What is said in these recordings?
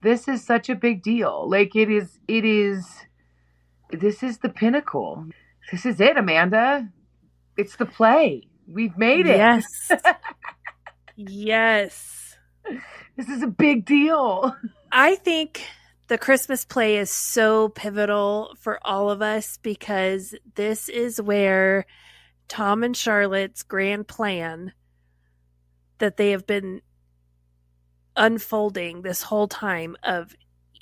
this is such a big deal. Like this is the pinnacle. This is it, Amanda. It's the play. We've made it. Yes. Yes. This is a big deal. I think the Christmas play is so pivotal for all of us because this is where Tom and Charlotte's grand plan that they have been unfolding this whole time of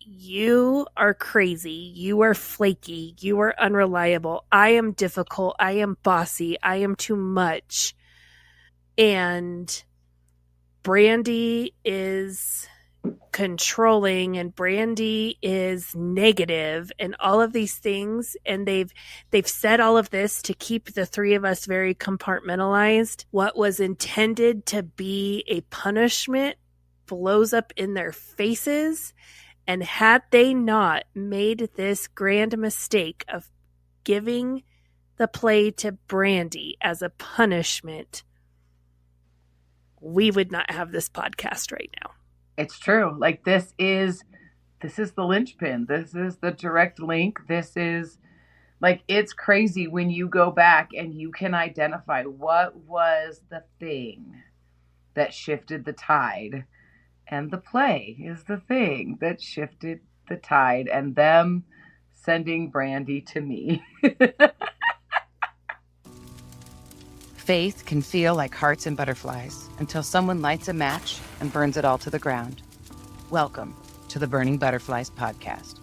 you are crazy, you are flaky, you are unreliable, I am difficult, I am bossy, I am too much. And Brandi is controlling and Brandi is negative and all of these things, and they've said all of this to keep the three of us very compartmentalized. What was intended to be a punishment blows up in their faces, and had they not made this grand mistake of giving the play to Brandi as a punishment, we would not have this podcast right now. It's true. Like this is the linchpin. This is the direct link. This is like, it's crazy when you go back and you can identify what was the thing that shifted the tide. And the play is the thing that shifted the tide, and them sending Brandi to me. Faith can feel like hearts and butterflies until someone lights a match and burns it all to the ground. Welcome to the Burning Butterflies podcast.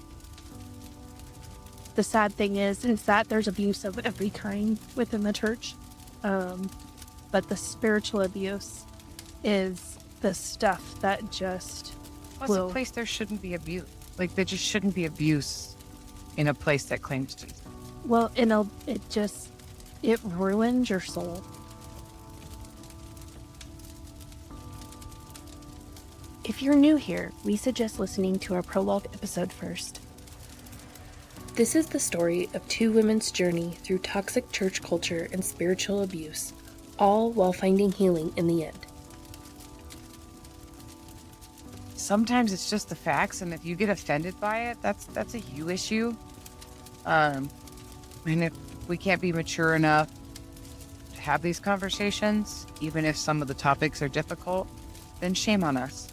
The sad thing is that there's abuse of every kind within the church. But the spiritual abuse is the stuff that just Plus, a place there shouldn't be abuse. Like, there just shouldn't be abuse in a place that claims Jesus. Well, it ruins your soul. If you're new here, we suggest listening to our prologue episode first. This is the story of two women's journey through toxic church culture and spiritual abuse, all while finding healing in the end. Sometimes it's just the facts, and if you get offended by it, that's a you issue. And if we can't be mature enough to have these conversations, even if some of the topics are difficult, then shame on us.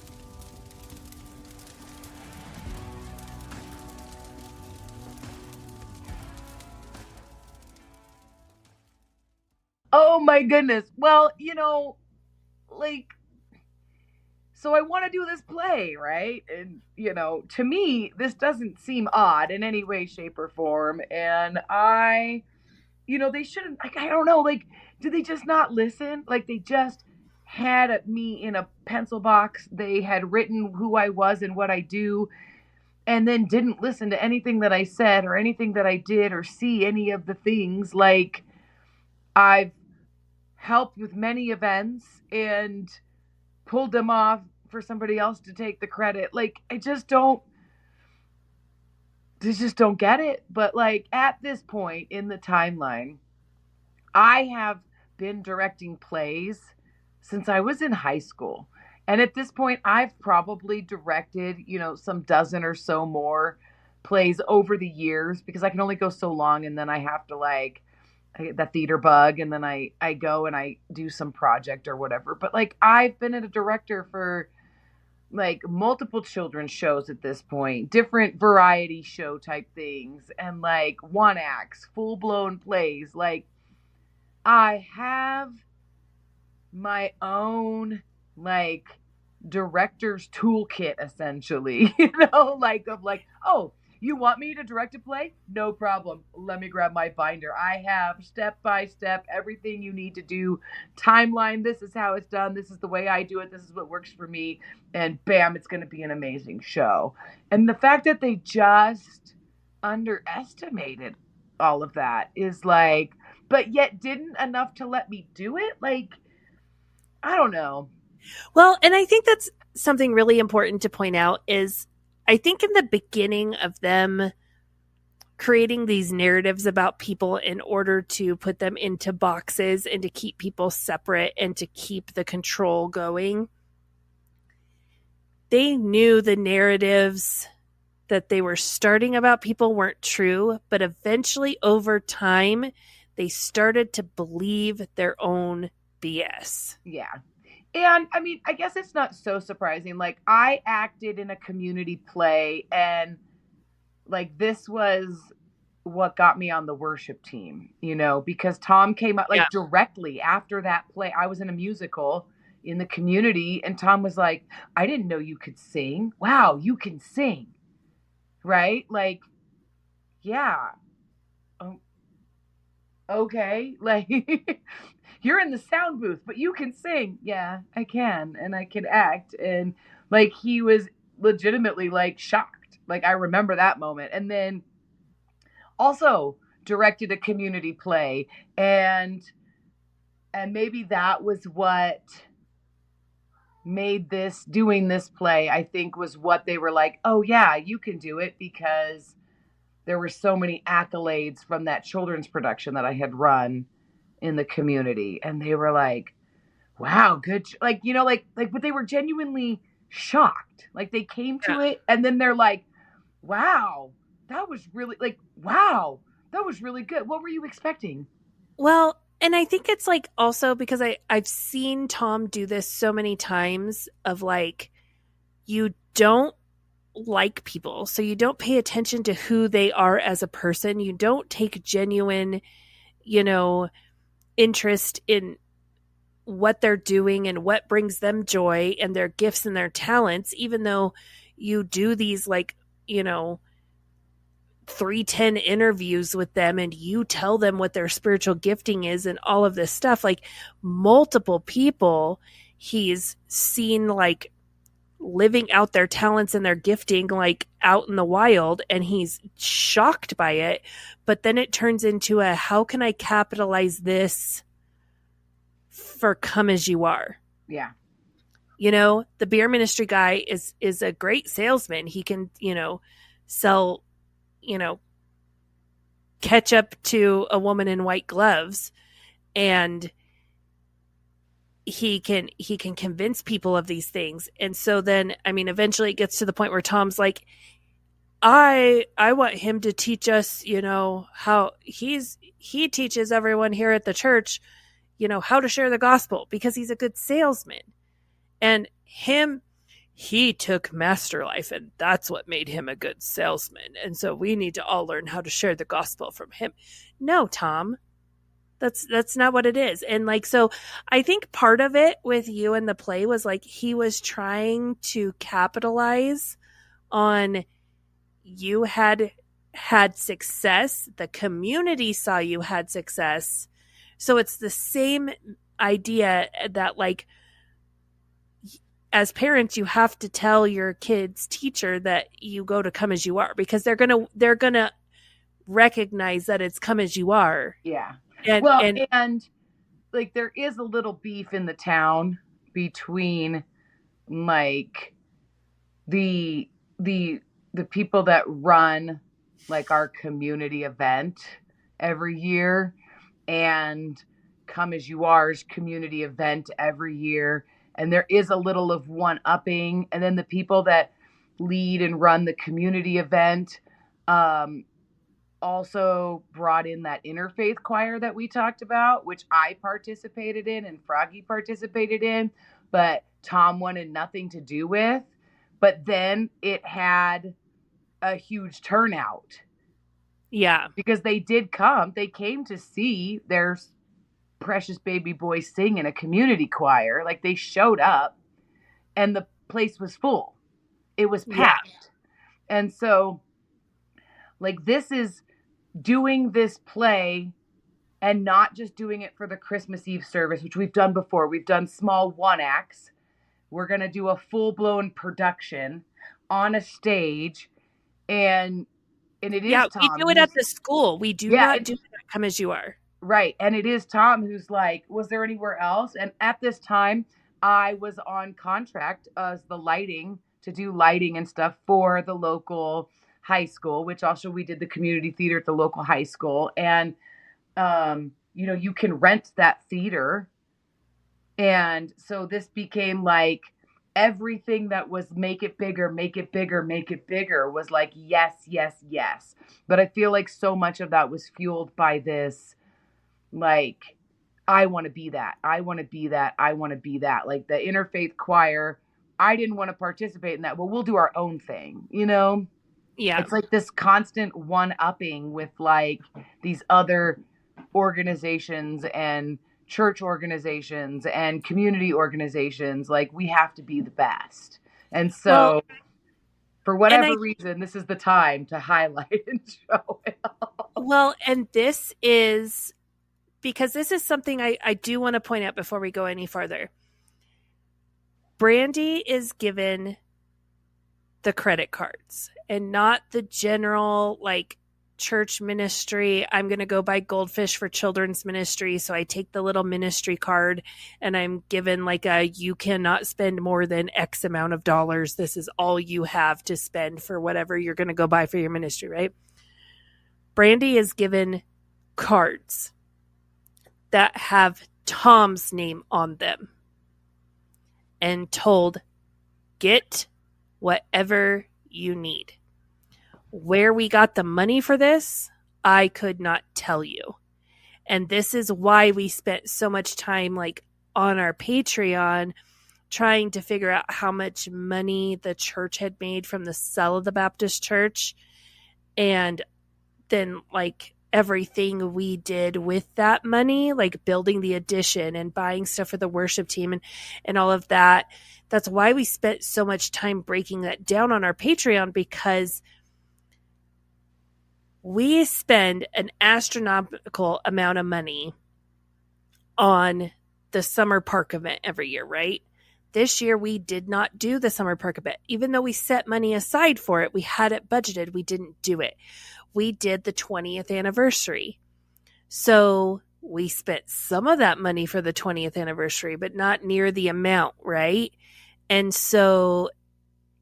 Oh my goodness. Well, so I want to do this play, right? And, to me, this doesn't seem odd in any way, shape, or form. And they shouldn't, I don't know, did they just not listen? Like, they just had me in a pencil box. They had written who I was and what I do, and then didn't listen to anything that I said or anything that I did or see any of the things. Like, I've helped with many events and pulled them off for somebody else to take the credit. Like, I just don't get it. But at this point in the timeline, I have been directing plays since I was in high school. And at this point, I've probably directed, some dozen or so more plays over the years, because I can only go so long, and then I have to I get that theater bug, and then I go and I do some project or whatever. But I've been a director for multiple children's shows at this point, different variety show type things, and one acts, full blown plays. I have my own director's toolkit, essentially, oh, you want me to direct a play? No problem. Let me grab my binder. I have step by step everything you need to do. Timeline. This is how it's done. This is the way I do it. This is what works for me. And bam, it's going to be an amazing show. And the fact that they just underestimated all of that is but yet didn't enough to let me do it. I don't know. Well, and I think that's something really important to point out is, I think in the beginning of them creating these narratives about people in order to put them into boxes and to keep people separate and to keep the control going, they knew the narratives that they were starting about people weren't true, but eventually over time, they started to believe their own BS. Yeah. And I mean, I guess it's not so surprising. Like, I acted in a community play, and like, this was what got me on the worship team, because Tom came up like directly after that play. I was in a musical in the community, and Tom was like, I didn't know you could sing. Wow, you can sing. Right? Like, yeah. Okay. Like, you're in the sound booth, but you can sing. Yeah, I can. And I can act. And like, he was legitimately like shocked. Like, I remember that moment. And then also directed a community play. And maybe that was what made doing this play, I think, was what they were like, oh yeah, you can do it, because there were so many accolades from that children's production that I had run in the community. And they were like, wow, good. Like, but they were genuinely shocked. Like, they came to it, and then they're like, wow, that was really good. What were you expecting? Well, and I think it's like also because I've seen Tom do this so many times of like, you don't like people, so you don't pay attention to who they are as a person. You don't take genuine, interest in what they're doing and what brings them joy and their gifts and their talents, even though you do these 310 interviews with them and you tell them what their spiritual gifting is and all of this stuff. Like, multiple people he's seen like living out their talents and their gifting like out in the wild, and he's shocked by it. But then it turns into how can I capitalize this for Come As You Are? Yeah. The beer ministry guy is a great salesman. He can, sell, ketchup to a woman in white gloves, and he can convince people of these things. And so then, I mean, eventually it gets to the point where Tom's like, I want him to teach us, how he teaches everyone here at the church, how to share the gospel, because he's a good salesman. And he took Master Life, and that's what made him a good salesman. And so we need to all learn how to share the gospel from him. No, Tom, that's not what it is. And like, so I think part of it with you in the play was like, he was trying to capitalize on you had success. The community saw you had success. So it's the same idea that like, as parents, you have to tell your kid's teacher that you go to Come As You Are, because they're gonna recognize that it's Come As You Are. Yeah. And like, there is a little beef in the town between like the people that run like our community event every year and Come As You Are's community event every year. And there is a little of one-upping. And then the people that lead and run the community event also brought in that interfaith choir that we talked about, which I participated in and Froggy participated in, but Tom wanted nothing to do with. But then it had a huge turnout. Yeah. Because they came to see their precious baby boy sing in a community choir. Like, they showed up and the place was full. It was packed. Yeah. And so like, this is doing this play and not just doing it for the Christmas Eve service, which we've done before. We've done small one acts. We're going to do a full-blown production on a stage. And it is Tom. We do it at the school. We do not do it at Come As You Are. Right. And it is Tom who's like, was there anywhere else? And at this time, I was on contract as to do lighting and stuff for the local high school, which also we did the community theater at the local high school. And, you can rent that theater. And so this became like everything that was make it bigger, make it bigger, make it bigger was like, yes, yes, yes. But I feel like so much of that was fueled by this, like, I want to be that. I want to be that. I want to be that. Like the interfaith choir, I didn't want to participate in that. Well, we'll do our own thing, you know? Yeah. It's like this constant one-upping with like these other organizations and church organizations and community organizations. Like we have to be the best. And so Well, for whatever reason, this is the time to highlight and show it all. Well, and this is because this is something I do want to point out before we go any further. Brandi is given the credit cards and not the general like church ministry. I'm going to go buy goldfish for children's ministry. So I take the little ministry card and I'm given like you cannot spend more than X amount of dollars. This is all you have to spend for whatever you're going to go buy for your ministry, right? Brandi is given cards that have Tom's name on them and told, get whatever you need. Where we got the money for this, I could not tell you. And this is why we spent so much time like on our Patreon trying to figure out how much money the church had made from the sale of the Baptist church. And then like everything we did with that money, like building the addition and buying stuff for the worship team and all of that. That's why we spent so much time breaking that down on our Patreon, because we spend an astronomical amount of money on the summer park event every year, right? This year, we did not do the summer park event. Even though we set money aside for it, we had it budgeted, we didn't do it. We did the 20th anniversary. So we spent some of that money for the 20th anniversary, but not near the amount, right? And so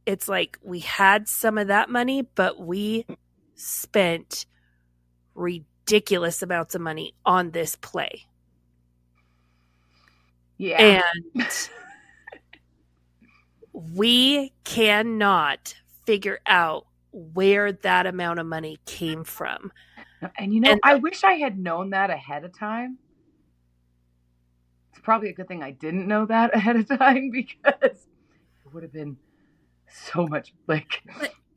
it's like we had some of that money, but we spent ridiculous amounts of money on this play. Yeah. And we cannot figure out where that amount of money came from. And you know, I wish I had known that ahead of time. It's probably a good thing I didn't know that ahead of time, because it would have been so much like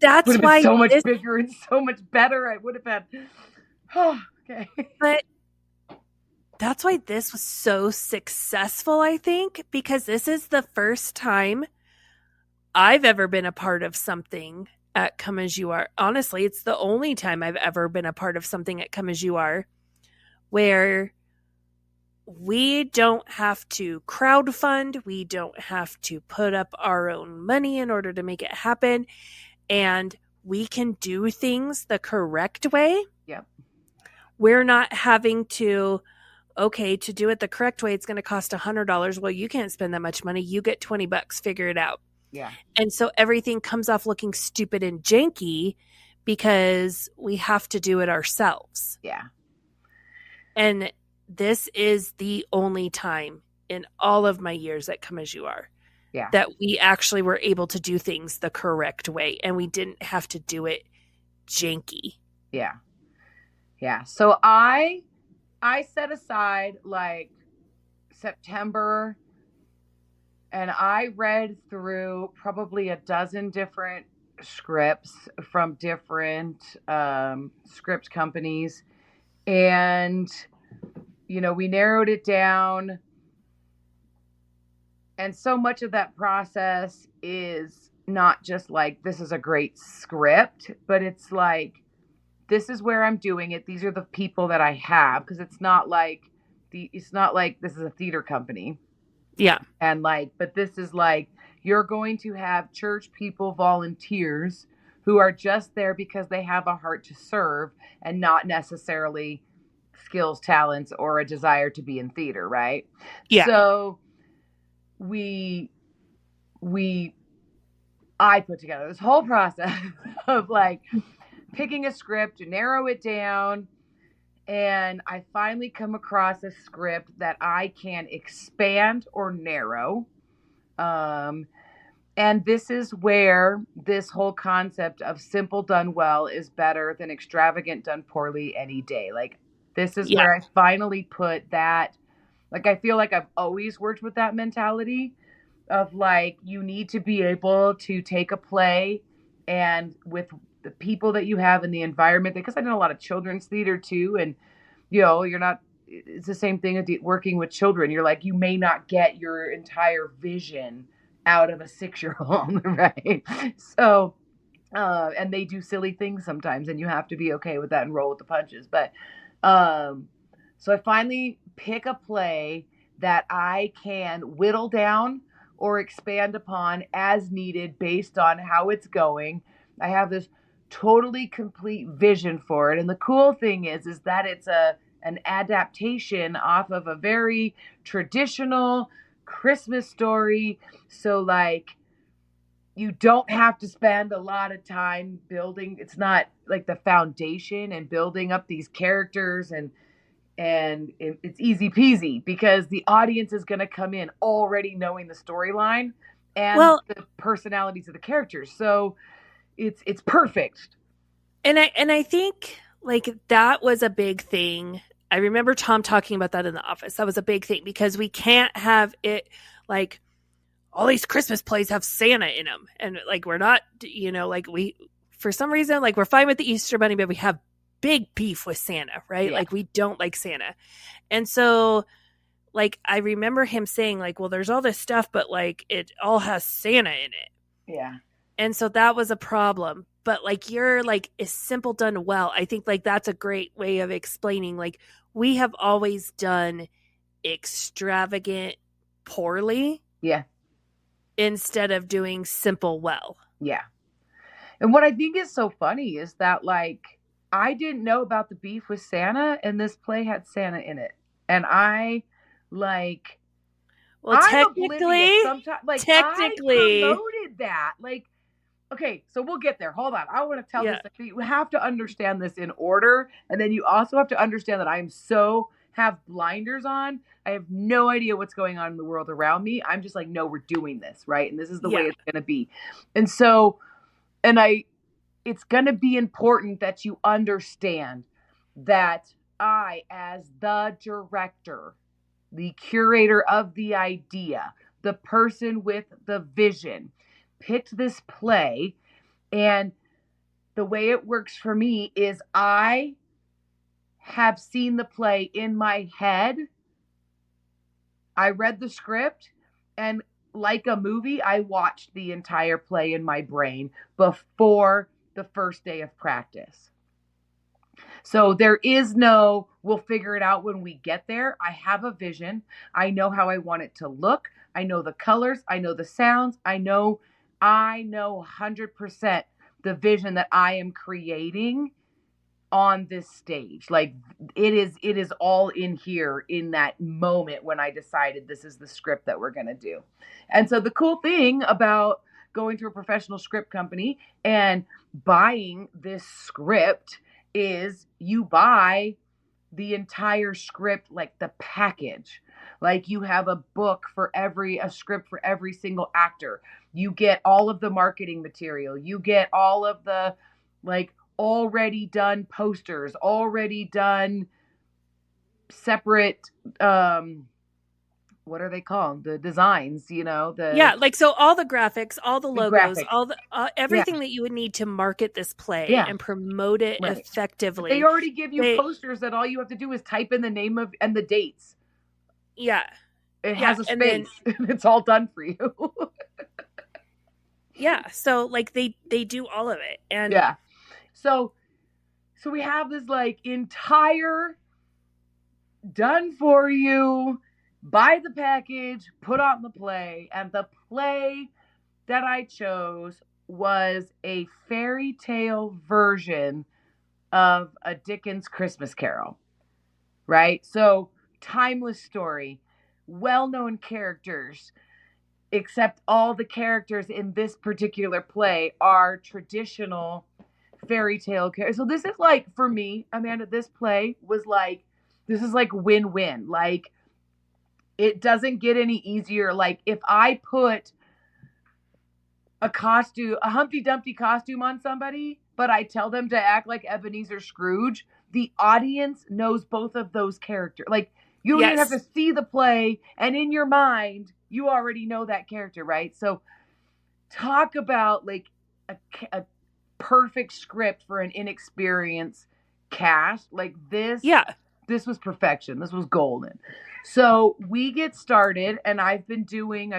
that's why so much bigger and so much better. I would have had. Oh, okay. But that's why this was so successful, I think, because this is the first time I've ever been a part of something at Come As You Are. Honestly, it's the only time I've ever been a part of something at Come As You Are where we don't have to crowdfund. We don't have to put up our own money in order to make it happen. And we can do things the correct way. Yep. We're not having to, okay, to do it the correct way, it's going to cost $100. Well, you can't spend that much money. You get $20, figure it out. Yeah. And so everything comes off looking stupid and janky because we have to do it ourselves. Yeah. And this is the only time in all of my years at Come As You Are that we actually were able to do things the correct way, and we didn't have to do it janky. Yeah. Yeah. So I set aside like September, and I read through probably a dozen different scripts from different script companies. And, you know, we narrowed it down. And so much of that process is not just like, this is a great script, but it's like, this is where I'm doing it. These are the people that I have. Because it's not like this is a theater company. Yeah. And like, but this is like, you're going to have church people, volunteers who are just there because they have a heart to serve and not necessarily skills, talents, or a desire to be in theater. Right. Yeah. So I put together this whole process of like picking a script to narrow it down. And I finally come across a script that I can expand or narrow. And this is where this whole concept of simple done well is better than extravagant done poorly any day. Like, this is Yeah. where I finally put that. Like, I feel like I've always worked with that mentality of like, you need to be able to take a play and with the people that you have in the environment, because I did a lot of children's theater too. And, you're not, it's the same thing as working with children. You're like, you may not get your entire vision out of a 6-year-old, right? So, and they do silly things sometimes, and you have to be okay with that and roll with the punches. But, so I finally pick a play that I can whittle down or expand upon as needed based on how it's going. I have this totally complete vision for it. And the cool thing is that it's an adaptation off of a very traditional Christmas story. So like, you don't have to spend a lot of time building. It's not like the foundation and building up these characters and it's easy peasy because the audience is going to come in already knowing the storyline and the personalities of the characters. So it's perfect. And I think like that was a big thing. I remember Tom talking about that in the office. That was a big thing because we can't have it like all these Christmas plays have Santa in them. And like, we're not, like for some reason, like we're fine with the Easter Bunny, but we have big beef with Santa, right? Yeah. Like we don't like Santa. And so like, I remember him saying like, well, there's all this stuff, but like it all has Santa in it. Yeah. And so that was a problem. But like, you're like, is simple done well. I think like that's a great way of explaining, like we have always done extravagant poorly. Yeah. Instead of doing simple well. Yeah. And what I think is so funny is that like, I didn't know about the beef with Santa, and this play had Santa in it. And I like, well, I'm technically, like, I promoted that. Like, okay, so we'll get there. Hold on. I want to tell this. You have to understand this in order. And then you also have to understand that have blinders on. I have no idea what's going on in the world around me. I'm just like, no, we're doing this, right? And this is the way it's going to be. And so, it's going to be important that you understand that I, as the director, the curator of the idea, the person with the vision, picked this play. And the way it works for me is I have seen the play in my head. I read the script, and like a movie, I watched the entire play in my brain before the first day of practice. So there is no, we'll figure it out when we get there. I have a vision. I know how I want it to look. I know the colors. I know the sounds. I know 100% the vision that I am creating on this stage. Like it is all in here in that moment when I decided this is the script that we're going to do. And so the cool thing about going to a professional script company and buying this script is you buy the entire script, like the package. Like you have a book a script for every single actor. You get all of the marketing material. You get all of the like already done posters, already done separate, what are they called? The designs, like, so all the graphics, all the logos, all the, everything that you would need to market this play and promote it effectively. They already give you posters that all you have to do is type in the name of and the dates. Yeah. It has a space. It's all done for you. Yeah. So like they do all of it. And So we have this like entire done for you, buy the package, put on the play. And the play that I chose was a fairy tale version of a Dickens Christmas Carol, right? So timeless story, well-known characters, except all the characters in this particular play are traditional fairy tale characters. So this is like, for me, Amanda, this play was like, this is like win-win. Like, it doesn't get any easier. Like, if I put a Humpty Dumpty costume on somebody, but I tell them to act like Ebenezer Scrooge, the audience knows both of those characters. Like, you don't even have to see the play, and in your mind, you already know that character, right? So talk about like a perfect script for an inexperienced cast. Like this, this was perfection. This was golden. So we get started, and I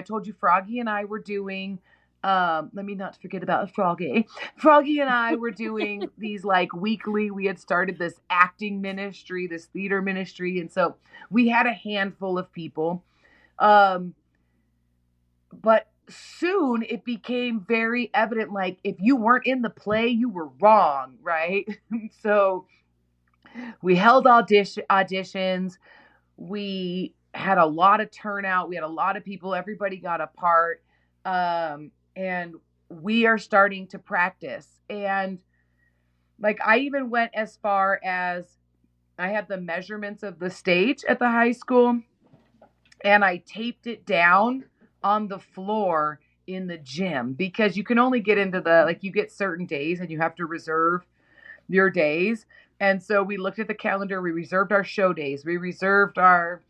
told you Froggy and I were doing, let me not forget about Froggy. Froggy and I were doing these like weekly, we had started this acting ministry, this theater ministry. And so we had a handful of people. But soon it became very evident, like if you weren't in the play, you were wrong, right? So we held auditions. We had a lot of turnout. We had a lot of people. Everybody got a part. And we are starting to practice. And like, I even went as far as I had the measurements of the stage at the high school, and I taped it down on the floor in the gym, because you can only get into you get certain days and you have to reserve your days. And so we looked at the calendar. We reserved our show days. We reserved our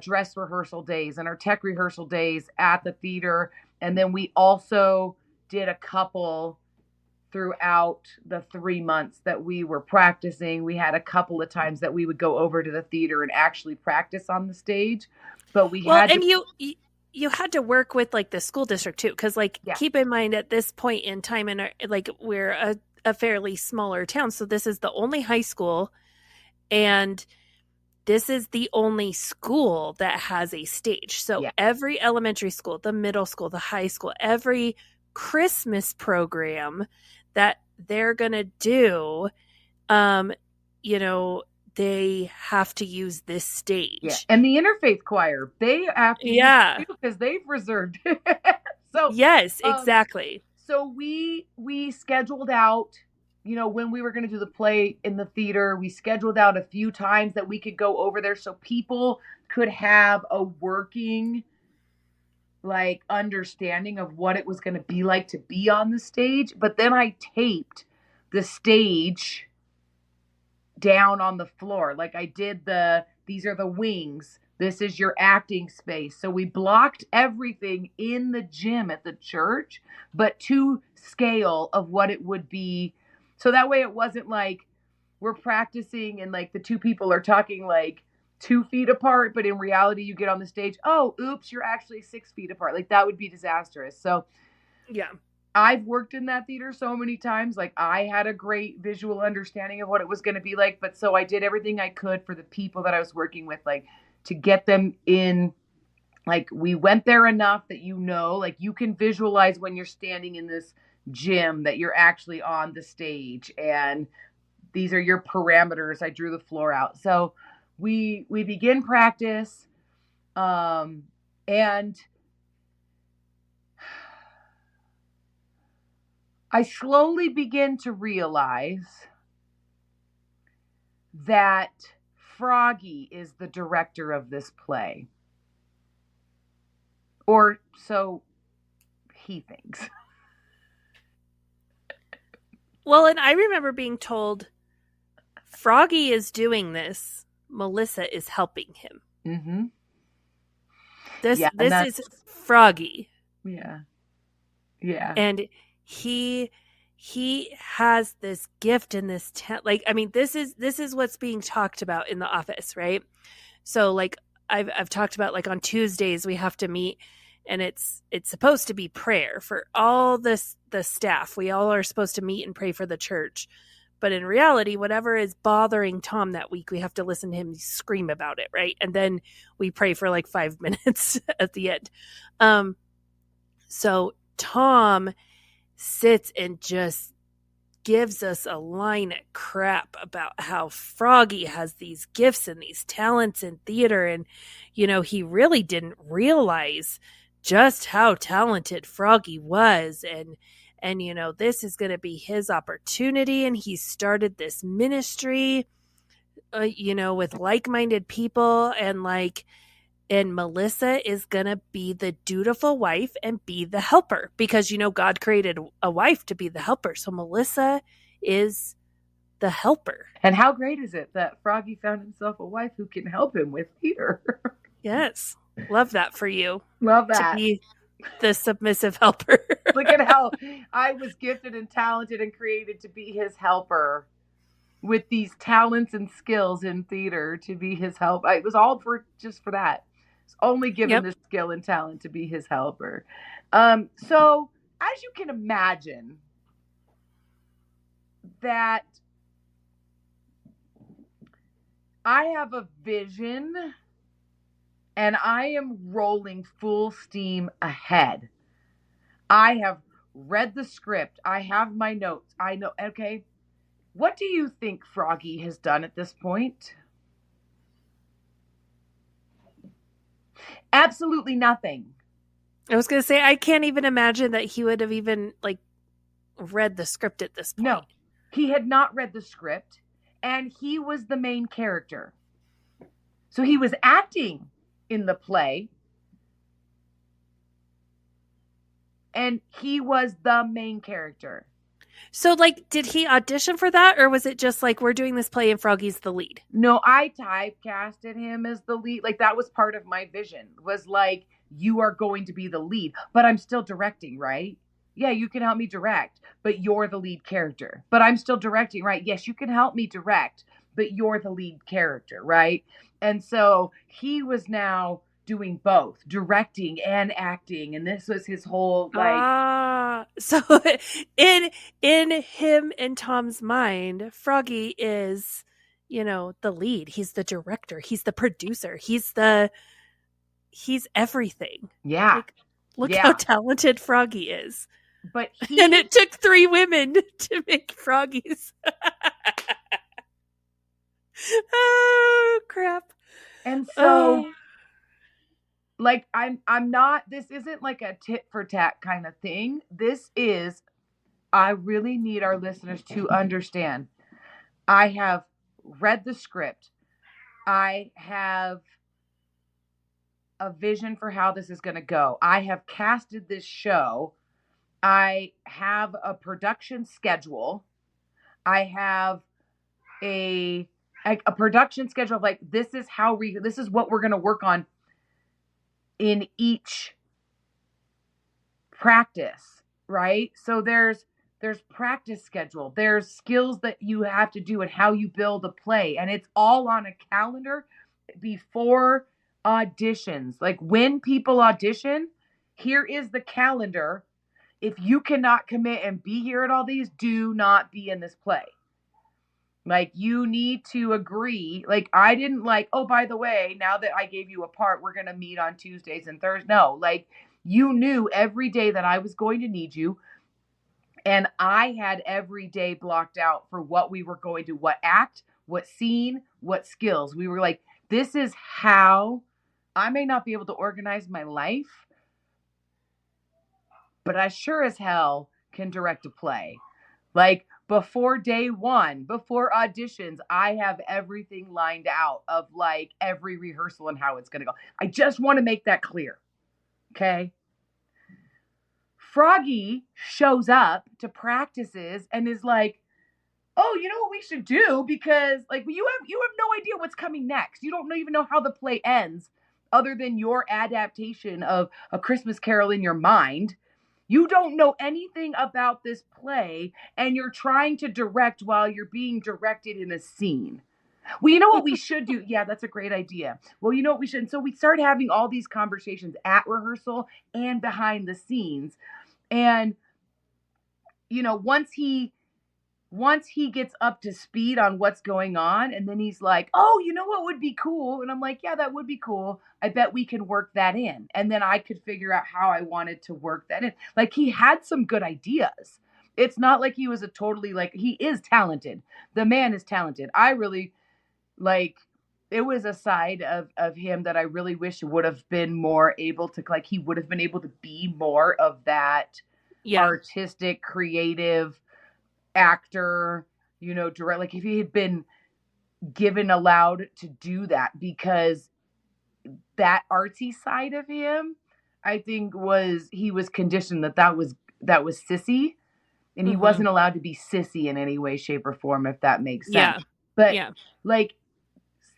dress rehearsal days and our tech rehearsal days at the theater. And then we also did a couple throughout the 3 months that we were practicing. We had a couple of times that we would go over to the theater and actually practice on the stage. But you had to work with like the school district too, because keep in mind at this point in time, and we're a fairly smaller town, so this is the only high school, and this is the only school that has a stage. So every elementary school, the middle school, the high school, every Christmas program that they're going to do, they have to use this stage. Yeah. And the interfaith choir, they have to use it because they've reserved it. So yes, exactly. So we scheduled out, when we were going to do the play in the theater, we scheduled out a few times that we could go over there so people could have a working understanding of what it was going to be like to be on the stage. But then I taped the stage down on the floor. Like I did these are the wings. This is your acting space. So we blocked everything in the gym at the church, but to scale of what it would be. So that way it wasn't like we're practicing and the two people are talking 2 feet apart, but in reality you get on the stage, oh, oops, you're actually 6 feet apart. That would be disastrous. So yeah, I've worked in that theater so many times. I had a great visual understanding of what it was going to be like, but so I did everything I could for the people that I was working with, to get them in. We went there enough that you can visualize when you're standing in this gym that you're actually on the stage, and these are your parameters. I drew the floor out. So we begin practice, and I slowly begin to realize that Froggy is the director of this play. Or so he thinks. Well, and I remember being told Froggy is doing this. Melissa is helping him. Mm-hmm. This is Froggy. Yeah. Yeah. And he has this gift and this this is what's being talked about in the office, right? So I've talked about on Tuesdays we have to meet, and it's supposed to be prayer for all the staff. We all are supposed to meet and pray for the church. But in reality, whatever is bothering Tom that week, we have to listen to him scream about it, right? And then we pray for 5 minutes at the end. So Tom sits and just gives us a line of crap about how Froggy has these gifts and these talents in theater. And, he really didn't realize just how talented Froggy was. And this is going to be his opportunity. And he started this ministry, with like-minded people. And And Melissa is going to be the dutiful wife and be the helper because, God created a wife to be the helper. So Melissa is the helper. And how great is it that Froggy found himself a wife who can help him with theater? Yes. Love that for you. Love that. To be the submissive helper. Look at how I was gifted and talented and created to be his helper with these talents and skills in theater to be his help. It was all just for that. It's only given the skill and talent to be his helper. So as you can imagine, that I have a vision and I am rolling full steam ahead. I have read the script. I have my notes. I know. Okay. What do you think Froggy has done at this point? Absolutely nothing. I was going to say, I can't even imagine that he would have even read the script at this point. No, he had not read the script, and he was the main character. So he was acting in the play, and he was the main character. So, did he audition for that, or was it just we're doing this play and Froggy's the lead? No, I typecasted him as the lead. That was part of my vision, was you are going to be the lead, but I'm still directing, right? Yeah, you can help me direct, but you're the lead character. But I'm still directing, right? Yes, you can help me direct, but you're the lead character, right? And so he was now doing both, directing and acting, and this was his whole so in him and Tom's mind, Froggy is, the lead. He's the director. He's the producer. He's everything. Yeah. Look how talented Froggy is. But and it took 3 women to make Froggies. Oh crap. And so I'm not, this isn't a tit for tat kind of thing. This is, I really need our listeners to understand. I have read the script. I have a vision for how this is going to go. I have casted this show. I have a production schedule. I have a production schedule of this is how this is what we're going to work on in each practice, right? So there's practice schedule. There's skills that you have to do and how you build a play. And it's all on a calendar before auditions. When people audition, here is the calendar. If you cannot commit and be here at all these, do not be in this play. You need to agree. I didn't oh, by the way, now that I gave you a part, we're going to meet on Tuesdays and Thursdays. No, you knew every day that I was going to need you. And I had every day blocked out for what we were going to, what act, what scene, what skills. We were this is how I may not be able to organize my life, but I sure as hell can direct a play. Before day one, before auditions, I have everything lined out of every rehearsal and how it's going to go. I just want to make that clear. Okay. Froggy shows up to practices and is oh, you know what we should do? Because you have no idea what's coming next. You don't even know how the play ends other than your adaptation of A Christmas Carol in your mind. You don't know anything about this play, and you're trying to direct while you're being directed in a scene. Well, you know what we should do? Yeah, that's a great idea. Well, you know what we should? And so we started having all these conversations at rehearsal and behind the scenes. And, once he gets up to speed on what's going on, and then he's oh, you know what would be cool? And I'm yeah, that would be cool. I bet we can work that in. And then I could figure out how I wanted to work that in. He had some good ideas. It's not he was a totally he is talented. The man is talented. I really it was a side of him that I really wish would have been more able to he would have been able to be more of that artistic, creative actor, direct. If he had been allowed to do that, because that artsy side of him, I think he was conditioned that was sissy, and he wasn't allowed to be sissy in any way, shape, or form, if that makes sense. Yeah. But Yeah. like,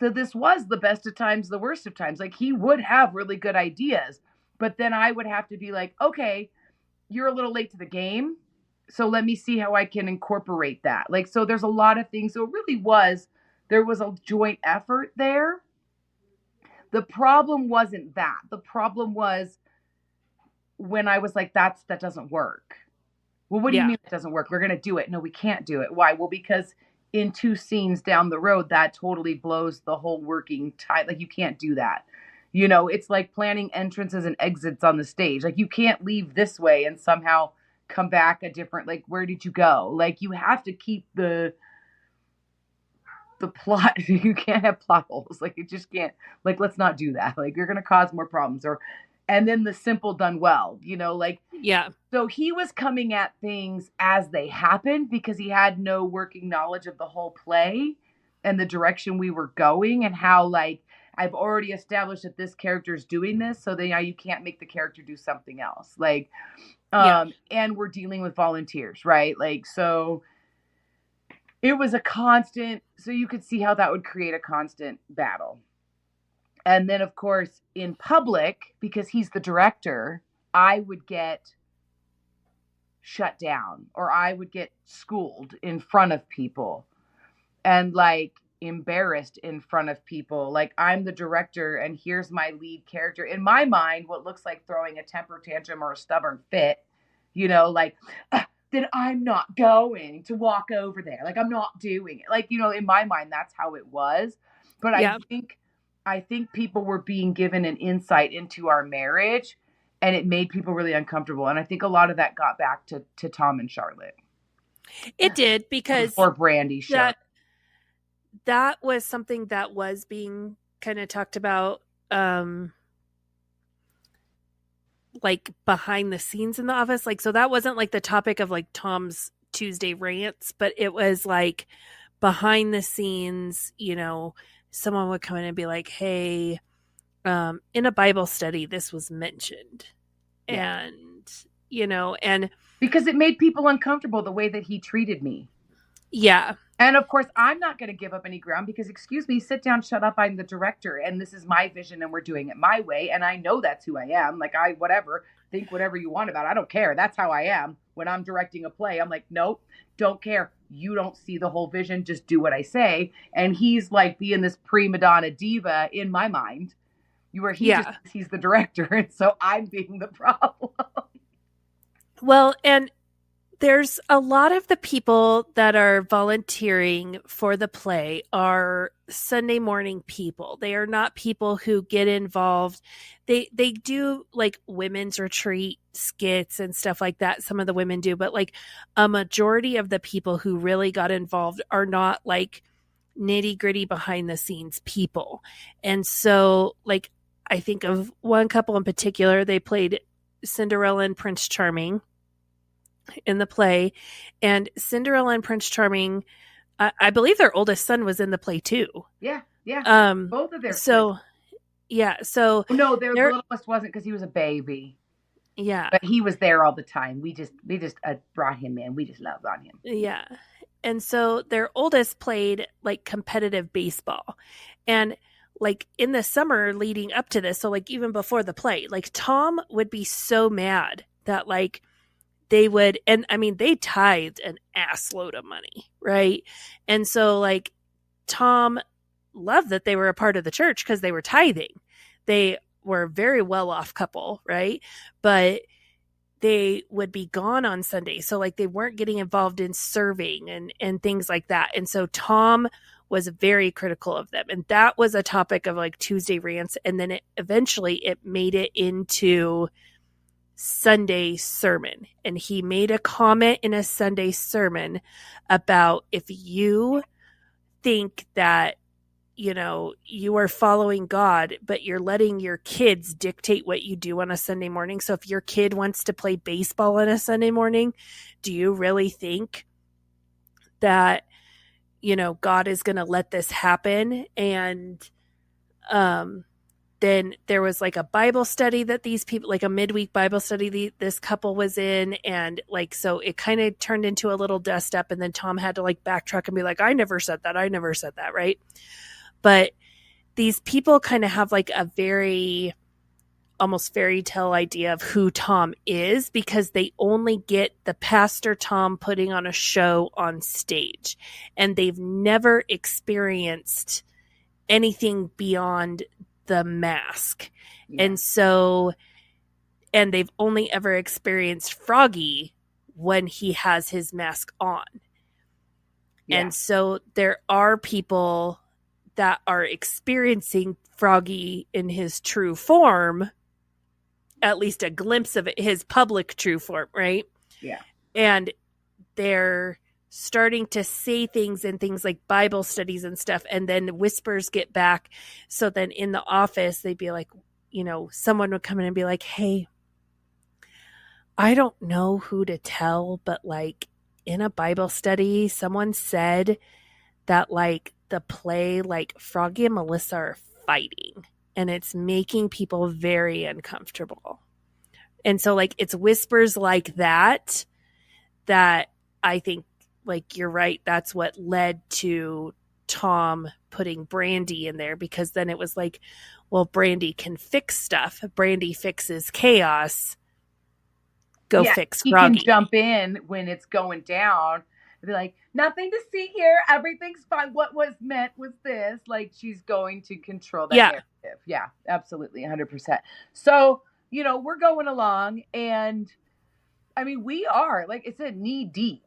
so this was the best of times, the worst of times. Like, he would have really good ideas, but then I would have to be like, okay, you're a little late to the game, so let me see how I can incorporate that. Like, so there's a lot of things. So it really was, there was a joint effort there. The problem wasn't that. The problem was when I was like, that doesn't work. Well, what do you mean it doesn't work? We're going to do it. No, we can't do it. Why? Well, because in 2 scenes down the road, that totally blows the whole working tie. Like, you can't do that. You know, it's like planning entrances and exits on the stage. Like, you can't leave this way and somehow come back a different, like, where did you go? Like, you have to keep the plot. You can't have plot holes. Like, you just can't, like, let's not do that. Like, you're going to cause more problems. And then the simple done well, you know, like, yeah. So he was coming at things as they happened because he had no working knowledge of the whole play and the direction we were going, and how, like, I've already established that this character is doing this, so then now you can't make the character do something else. Like, and we're dealing with volunteers, right? Like, so it was a constant, so you could see how that would create a constant battle. And then, of course, in public, because he's the director, I would get shut down, or I would get schooled in front of people and, like, embarrassed in front of people. Like, I'm the director and here's my lead character. In my mind, what looks like throwing a temper tantrum or a stubborn fit, you know, like, then I'm not going to walk over there. Like, I'm not doing it. Like, you know, in my mind, that's how it was. But I think people were being given an insight into our marriage, and it made people really uncomfortable. And I think a lot of that got back to Tom and Charlotte. It did, because before Brandi showed. That was something that was being kind of talked about, like, behind the scenes in the office. Like, so that wasn't like the topic of, like, Tom's Tuesday rants, but it was like behind the scenes, you know, someone would come in and be like, hey, in a Bible study, this was mentioned. Yeah. And, you know, and because it made people uncomfortable the way that he treated me. Yeah. And of course, I'm not going to give up any ground because, excuse me, sit down, shut up. I'm the director and this is my vision and we're doing it my way. And I know that's who I am. Like, think whatever you want about it. I don't care. That's how I am. When I'm directing a play, I'm like, nope, don't care. You don't see the whole vision. Just do what I say. And he's like being this prima donna diva in my mind, where he's the director. And so I'm being the problem. Well, and there's a lot of the people that are volunteering for the play are Sunday morning people. They are not people who get involved. They do, like, women's retreat skits and stuff like that. Some of the women do, but, like, a majority of the people who really got involved are not, like, nitty gritty behind the scenes people. And so, like, I think of one couple in particular. They played Cinderella and Prince Charming in the play, and Cinderella and Prince Charming, I believe their oldest son was in the play too. Yeah. Both of their kids. Yeah. So no, their littlest wasn't because he was a baby. Yeah, but he was there all the time. We just brought him in. We just loved on him. Yeah, and so their oldest played, like, competitive baseball, and, like, in the summer leading up to this, so, like, even before the play, like, Tom would be so mad that, like, they would, and I mean, they tithed an ass load of money, right? And so, like, Tom loved that they were a part of the church because they were tithing. They were a very well off couple, right? But they would be gone on Sunday. So, like, they weren't getting involved in serving and things like that. And so Tom was very critical of them. And that was a topic of, like, Tuesday rants. And then eventually it made it into Sunday sermon. And he made a comment in a Sunday sermon about, if you think that, you know, you are following God, but you're letting your kids dictate what you do on a Sunday morning. So if your kid wants to play baseball on a Sunday morning, do you really think that, you know, God is going to let this happen? And then there was like a Bible study that these people, like a midweek Bible study this couple was in. And like, so it kind of turned into a little dust up. And then Tom had to like backtrack and be like, I never said that. I never said that. Right. But these people kind of have like a very almost fairy tale idea of who Tom is, because they only get the Pastor Tom putting on a show on stage, and they've never experienced anything beyond the mask. Yeah. And so, and they've only ever experienced Froggy when he has his mask on. Yeah. And so there are people that are experiencing Froggy in his true form, at least a glimpse of it, his public true form, right? Yeah. And they're starting to say things in things like Bible studies and stuff, and then whispers get back. So then in the office, they'd be like, you know, someone would come in and be like, hey, I don't know who to tell, but like in a Bible study, someone said that like the play, like Froggy and Melissa are fighting, and it's making people very uncomfortable. And so like it's whispers like that I think, like, you're right, that's what led to Tom putting Brandi in there, because then it was like, well, Brandi can fix stuff. Brandi fixes chaos. Go fix Froggy. He can jump in when it's going down and be like, nothing to see here. Everything's fine. What was meant was this. Like, she's going to control that narrative. Yeah, absolutely. 100%. So, you know, we're going along, and I mean, we are, like I said, knee deep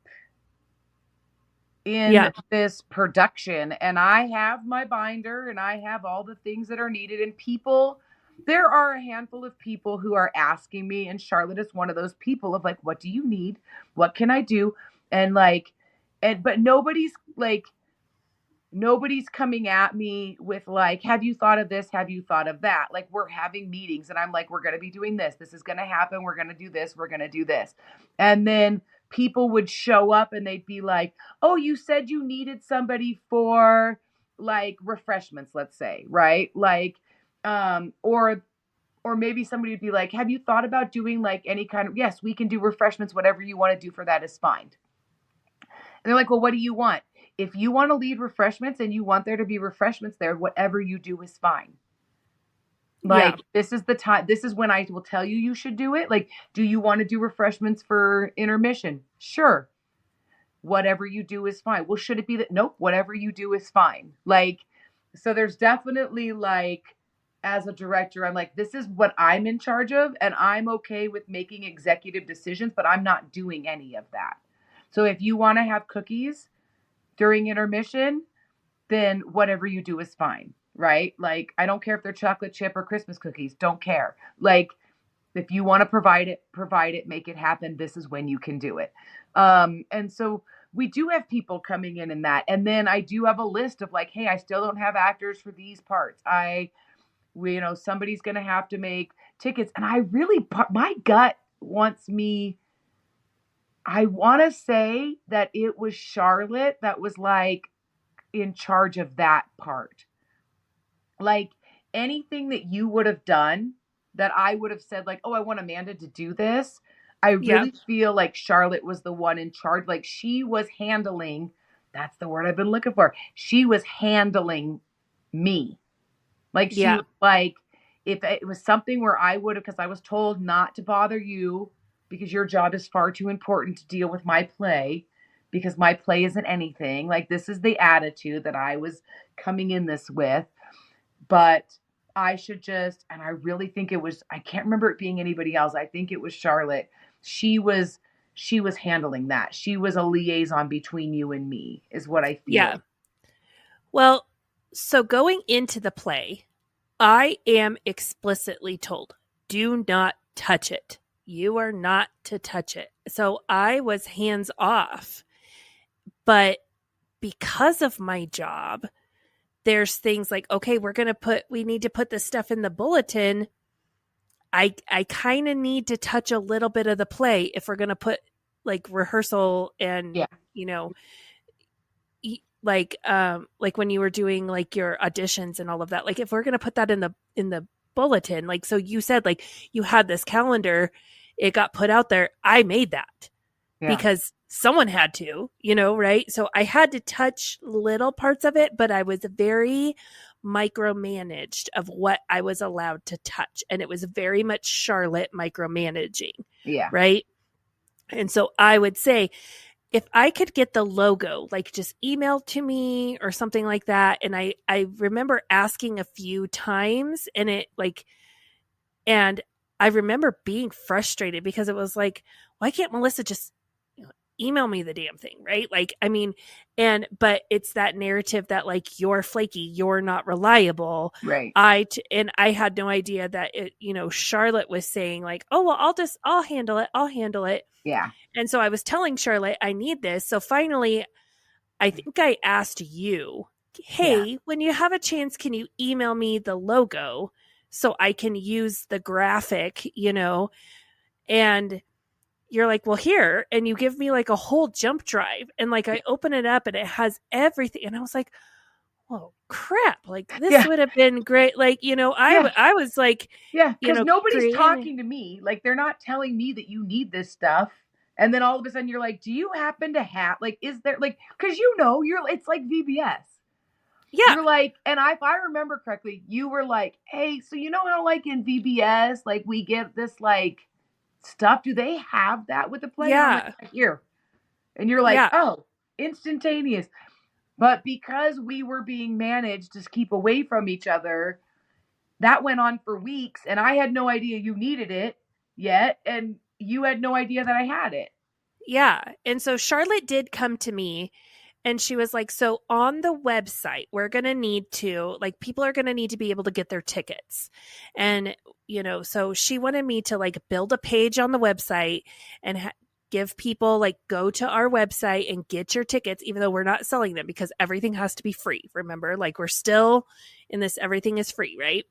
in this production, and I have my binder and I have all the things that are needed, and people, there are a handful of people who are asking me, and Charlotte is one of those people of like, what do you need? What can I do? And like, but nobody's coming at me with like, have you thought of this? Have you thought of that? Like, we're having meetings and I'm like, we're going to be doing this. This is going to happen. We're going to do this. We're going to do this. And then people would show up and they'd be like, oh, you said you needed somebody for like refreshments, let's say, right? Like, or maybe somebody would be like, have you thought about doing like any kind of, yes, we can do refreshments. Whatever you want to do for that is fine. And they're like, well, what do you want? If you want to lead refreshments and you want there to be refreshments there, whatever you do is fine. Like, this is the time. This is when I will tell you you should do it. Like, do you want to do refreshments for intermission? Sure. Whatever you do is fine. Well, should it be that? Nope. Whatever you do is fine. Like, so there's definitely like, as a director, I'm like, this is what I'm in charge of, and I'm okay with making executive decisions, but I'm not doing any of that. So if you want to have cookies during intermission, then whatever you do is fine, right? Like, I don't care if they're chocolate chip or Christmas cookies. Don't care. Like, if you want to provide it, make it happen. This is when you can do it. And so we do have people coming in that. And then I do have a list of like, hey, I still don't have actors for these parts. You know, somebody's going to have to make tickets. And I really, my gut wants me, I want to say that it was Charlotte that was like in charge of that part. Like, anything that you would have done that I would have said like, oh, I want Amanda to do this. I really feel like Charlotte was the one in charge. Like, she was handling, that's the word I've been looking for. She was handling me. Like, she was like, if it was something where I would have, because I was told not to bother you because your job is far too important to deal with my play, because my play isn't anything. Like, this is the attitude that I was coming in this with. But I should just, and I really think it was, I can't remember it being anybody else. I think it was Charlotte. She was handling that. She was a liaison between you and me, is what I feel. Yeah. Well, so going into the play, I am explicitly told, do not touch it. You are not to touch it. So I was hands off. But because of my job, there's things like, okay, we need to put this stuff in the bulletin. I kind of need to touch a little bit of the play if we're going to put like rehearsal and, you know, like when you were doing like your auditions and all of that, like if we're going to put that in the bulletin. Like, so you said like you had this calendar, it got put out there. I made that because someone had to, right? So I had to touch little parts of it, but I was very micromanaged of what I was allowed to touch. And it was very much Charlotte micromanaging. Yeah. Right. And so I would say, if I could get the logo, like just emailed to me or something like that. And I remember asking a few times and and I remember being frustrated because it was like, why can't Melissa just email me the damn thing? Right. Like, I mean, but it's that narrative that like, you're flaky, you're not reliable. Right. And I had no idea that Charlotte was saying like, oh, well, I'll handle it. I'll handle it. Yeah. And so I was telling Charlotte, I need this. So finally, I think I asked you, hey, when you have a chance, can you email me the logo so I can use the graphic, and you're like, well, here. And you give me like a whole jump drive. And like, I open it up and it has everything. And I was like, whoa, crap. Like this would have been great. Like, I was like, because nobody's talking to me. Like, they're not telling me that you need this stuff. And then all of a sudden you're like, do you happen to have, like, is there, like, because it's like VBS. Yeah. You're like, and if I remember correctly, you were like, hey, so how like in VBS, like we get this like stuff, do they have that with the play? Yeah. Like, here. And you're like, oh, instantaneous. But because we were being managed to keep away from each other, that went on for weeks. And I had no idea you needed it yet. And you had no idea that I had it. Yeah. And so Charlotte did come to me and she was like, so on the website, we're going to need to, like, people are going to need to be able to get their tickets. And, so she wanted me to like build a page on the website and give people like, go to our website and get your tickets, even though we're not selling them because everything has to be free. Remember, like we're still in this, everything is free. Right.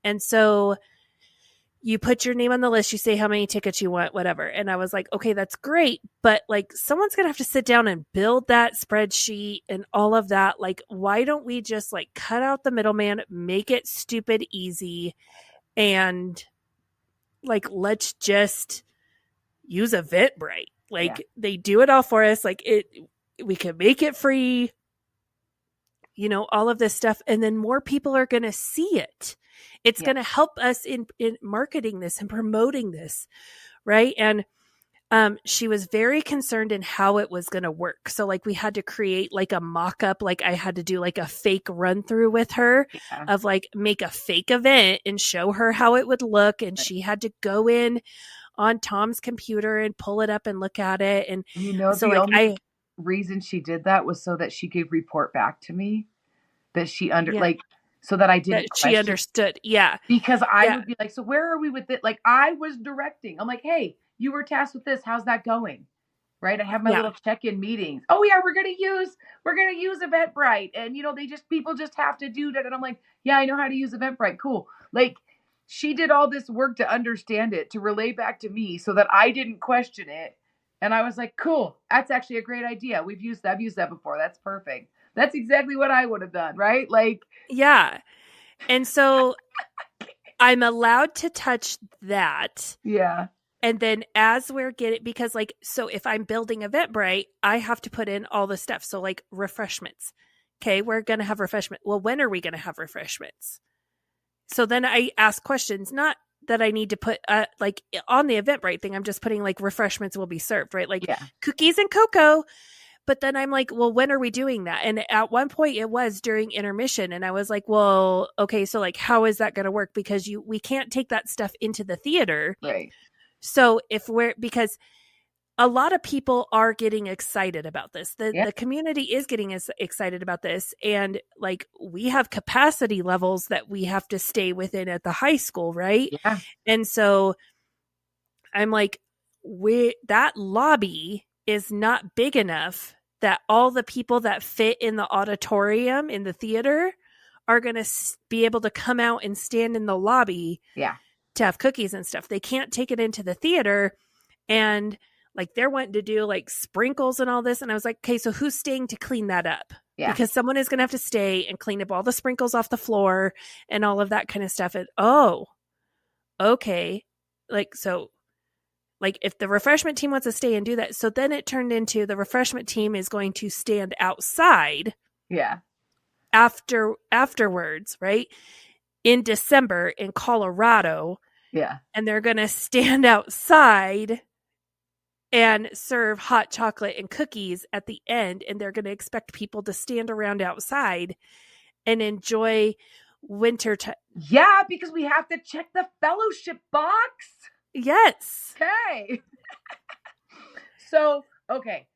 And so you put your name on the list, you say how many tickets you want, whatever. And I was like, okay, that's great. But like someone's going to have to sit down and build that spreadsheet and all of that. Like, why don't we just like cut out the middleman, make it stupid easy. And like, let's just use Eventbrite. Like they do it all for us. Like we can make it free, all of this stuff. And then more people are going to see it. It's going to help us in marketing this and promoting this. Right. And she was very concerned in how it was going to work. So like we had to create like a mock-up, like I had to do like a fake run through with her of like make a fake event and show her how it would look. And she had to go in on Tom's computer and pull it up and look at it. And so the only reason she did that was so that she could report back to me that she so that I didn't that she understood. Yeah. Because I would be like, so where are we with it? Like I was directing. I'm like, hey, you were tasked with this. How's that going? Right. I have my little check-in meetings. Oh yeah, we're going to use Eventbrite. And people just have to do that. And I'm like, yeah, I know how to use Eventbrite. Cool. Like she did all this work to understand it, to relay back to me so that I didn't question it. And I was like, cool. That's actually a great idea. I've used that before. That's perfect. That's exactly what I would have done, right? Like, yeah. And so I'm allowed to touch that. Yeah. And then as we're getting, because like, so if I'm building Eventbrite, I have to put in all the stuff. So like refreshments. Okay, we're going to have refreshment. Well, when are we going to have refreshments? So then I ask questions, not that I need to put like on the Eventbrite thing. I'm just putting like refreshments will be served, right? Like cookies and cocoa. But then I'm like, well, when are we doing that? And at one point it was during intermission. And I was like, well, okay, so like, how is that going to work? Because we can't take that stuff into the theater. Right. So because a lot of people are getting excited about this. The community is getting excited about this. And like, we have capacity levels that we have to stay within at the high school. Right. Yeah. And so I'm like, that lobby is not big enough that all the people that fit in the auditorium in the theater are going to be able to come out and stand in the lobby to have cookies and stuff. They can't take it into the theater. And like, they're wanting to do like sprinkles and all this. And I was like, okay, so who's staying to clean that up? Yeah. because someone is going to have to stay and clean up all the sprinkles off the floor and all of that kind of stuff. And okay. Like if the refreshment team wants to stay and do that. So then it turned into the refreshment team is going to stand outside. Yeah. Afterwards, right? In December in Colorado. Yeah. And they're going to stand outside and serve hot chocolate and cookies at the end. And they're going to expect people to stand around outside and enjoy winter time. Yeah, because we have to check the fellowship box. Yes. Okay.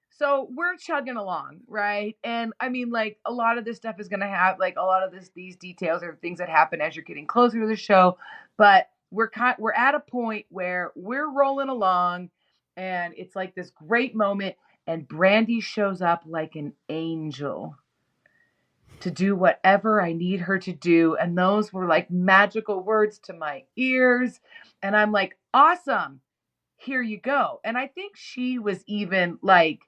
So we're chugging along, right? And I mean, like, a lot of this stuff is going to have, like, a lot of these details are things that happen as you're getting closer to the show. But we're at a point where we're rolling along, and it's like this great moment, and Brandi shows up like an angel to do whatever I need her to do. And those were like magical words to my ears. And I'm like, awesome. Here you go. And I think she was even like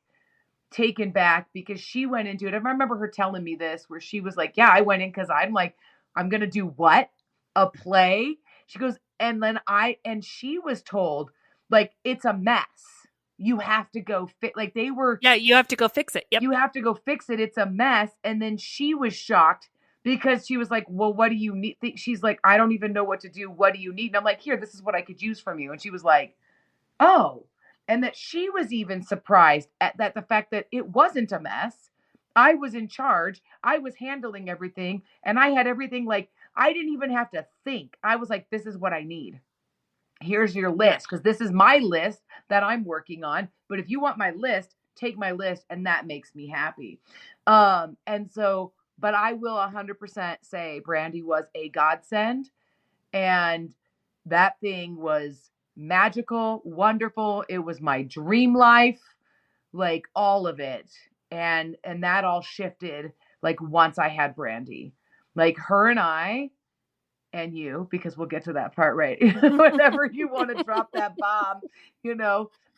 taken back because she went into it. I remember her telling me this, where she was like, yeah, I went in because I'm like, I'm going to do what? A play? She goes, and she was told, like, it's a mess. You have to go like they were. Yeah, you have to go fix it. Yep. You have to go fix it. It's a mess. And then she was shocked because she was like, well, what do you need? She's like, I don't even know what to do. What do you need? And I'm like, here, this is what I could use from you. And she was like, oh. And that she was even surprised at that, the fact that it wasn't a mess. I was in charge. I was handling everything. And I had everything, like, I didn't even have to think. I was like, this is what I need. Here's your list, because this is my list that I'm working on. But if you want my list, take my list, and that makes me happy. And so, but I will 100% say Brandi was a godsend, and that thing was magical, wonderful. It was my dream life, like all of it. And that all shifted like once I had Brandi, like her and I. And you, because we'll get to that part, right? Whenever you want to drop that bomb,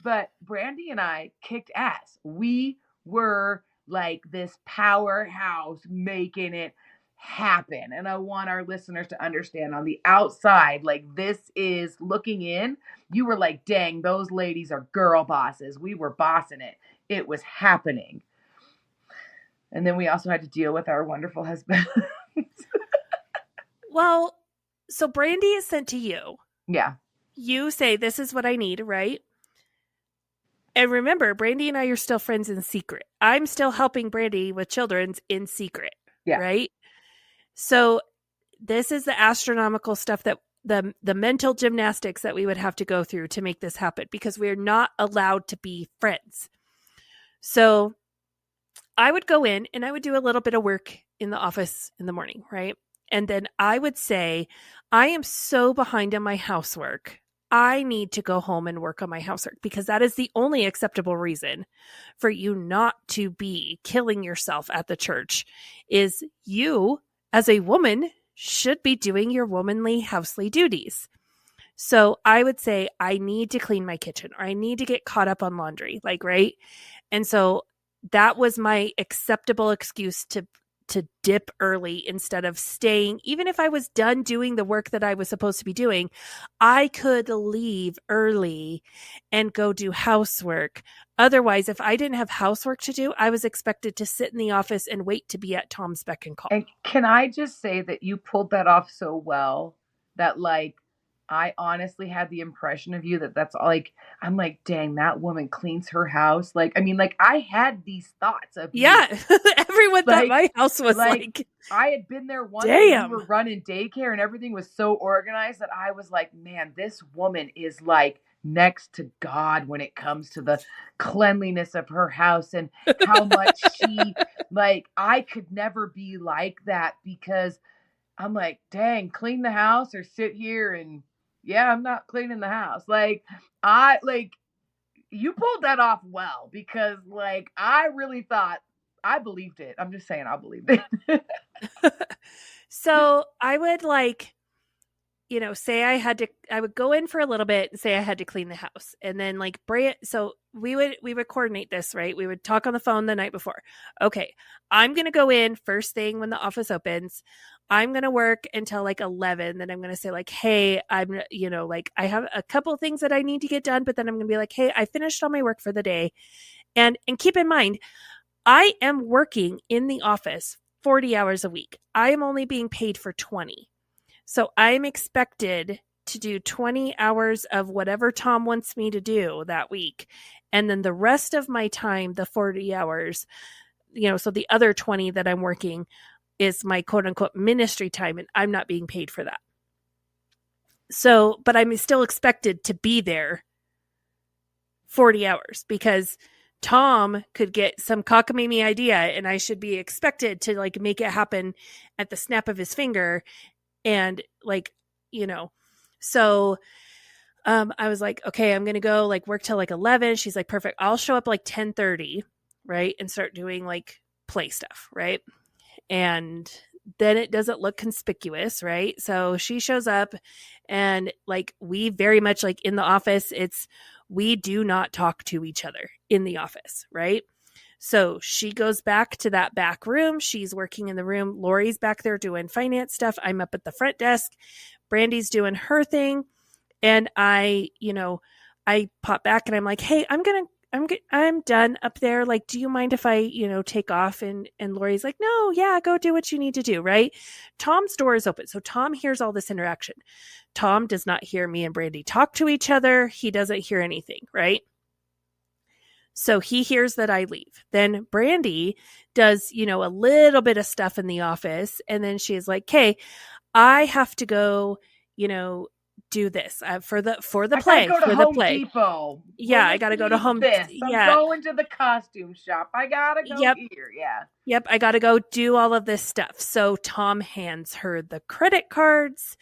But Brandi and I kicked ass. We were like this powerhouse making it happen. And I want our listeners to understand, on the outside, like, this is looking in. You were like, dang, those ladies are girl bosses. We were bossing it. It was happening. And then we also had to deal with our wonderful husband. Well, so Brandi is sent to you. Yeah. You say, this is what I need, right? And remember, Brandi and I are still friends in secret. I'm still helping Brandi with children's in secret, right? So this is the astronomical stuff that the mental gymnastics that we would have to go through to make this happen, because we're not allowed to be friends. So I would go in and I would do a little bit of work in the office in the morning, right? And then I would say, I am so behind on my housework. I need to go home and work on my housework, because that is the only acceptable reason for you not to be killing yourself at the church. Is you, as a woman, should be doing your womanly housely duties. So I would say, I need to clean my kitchen, or I need to get caught up on laundry, like, right? And so that was my acceptable excuse to dip early instead of staying. Even if I was done doing the work that I was supposed to be doing, I could leave early and go do housework. Otherwise, if I didn't have housework to do, I was expected to sit in the office and wait to be at Tom's beck and call. And can I just say that you pulled that off so well that, like, I honestly had the impression of you that's like, I'm like, dang, that woman cleans her house. Like, I mean, like, I had these thoughts of yeah, everyone thought my house was like I had been there once. Damn. We were running daycare and everything was so organized that I was like, man, this woman is like next to God when it comes to the cleanliness of her house and how much she, like, I could never be like that, because I'm like, dang, clean the house or sit here and, yeah, I'm not cleaning the house. Like, you pulled that off well, because, like, I really thought, I believed it. I'm just saying, I believed it. So I would, like, say I would go in for a little bit and say I had to clean the house. And then like so we would coordinate this, right? We would talk on the phone the night before. Okay, I'm going to go in first thing when the office opens. I'm going to work until like 11. Then I'm going to say like, hey, I'm, like I have a couple things that I need to get done, but then I'm going to be like, hey, I finished all my work for the day. And keep in mind, I am working in the office 40 hours a week. I am only being paid for 20. So I'm expected to do 20 hours of whatever Tom wants me to do that week. And then the rest of my time, the 40 hours, so the other 20 that I'm working is my quote unquote ministry time, and I'm not being paid for that. So, but I'm still expected to be there 40 hours because Tom could get some cockamamie idea and I should be expected to like make it happen at the snap of his finger. And like, so I was like, okay, I'm going to go like work till like 11. She's like, perfect. I'll show up like 10:30, right? And start doing like play stuff, right? And then it doesn't look conspicuous, right? So she shows up and like we very much like in the office, we do not talk to each other in the office, right? So she goes back to that back room. She's working in the room. Lori's back there doing finance stuff. I'm up at the front desk. Brandi's doing her thing. And I pop back and I'm like, hey, I'm done up there. Like, do you mind if I, take off? And Lori's like, no, yeah, go do what you need to do. Right. Tom's door is open. So Tom hears all this interaction. Tom does not hear me and Brandi talk to each other. He doesn't hear anything. Right. So he hears that I leave. Then Brandi does, a little bit of stuff in the office. And then she's like, okay, I have to go, do this for the play. I gotta go to Home Depot. Yeah, I gotta go to Home Depot. I'm going to the costume shop. I gotta go here. Yeah. Yep, I gotta go do all of this stuff. So Tom hands her the credit cards.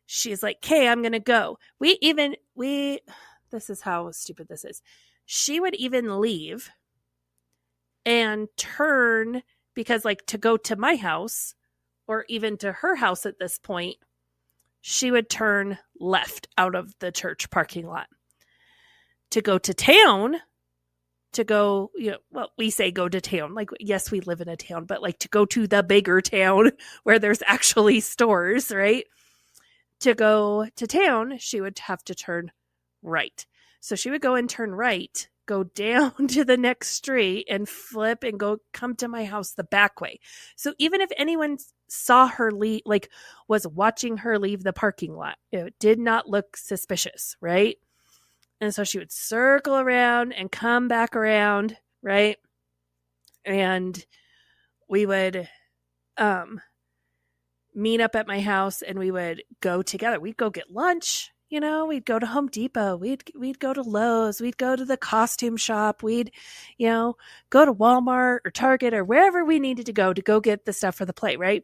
She's like, okay, I'm gonna go. This is how stupid this is. She would even leave and turn because like to go to my house or even to her house at this point, she would turn left out of the church parking lot to go to town, to go, we say go to town. Like, yes, we live in a town, but like to go to the bigger town where there's actually stores, right? To go to town, she would have to turn right. So she would go and turn right, go down to the next street and flip and come to my house the back way. So even if anyone saw her leave, like was watching her leave the parking lot, it did not look suspicious, right? And so she would circle around and come back around, right? And we would meet up at my house and we would go together. We'd go get lunch. We'd go to Home Depot. We'd go to Lowe's. We'd go to the costume shop. We'd, go to Walmart or Target or wherever we needed to go get the stuff for the play, right?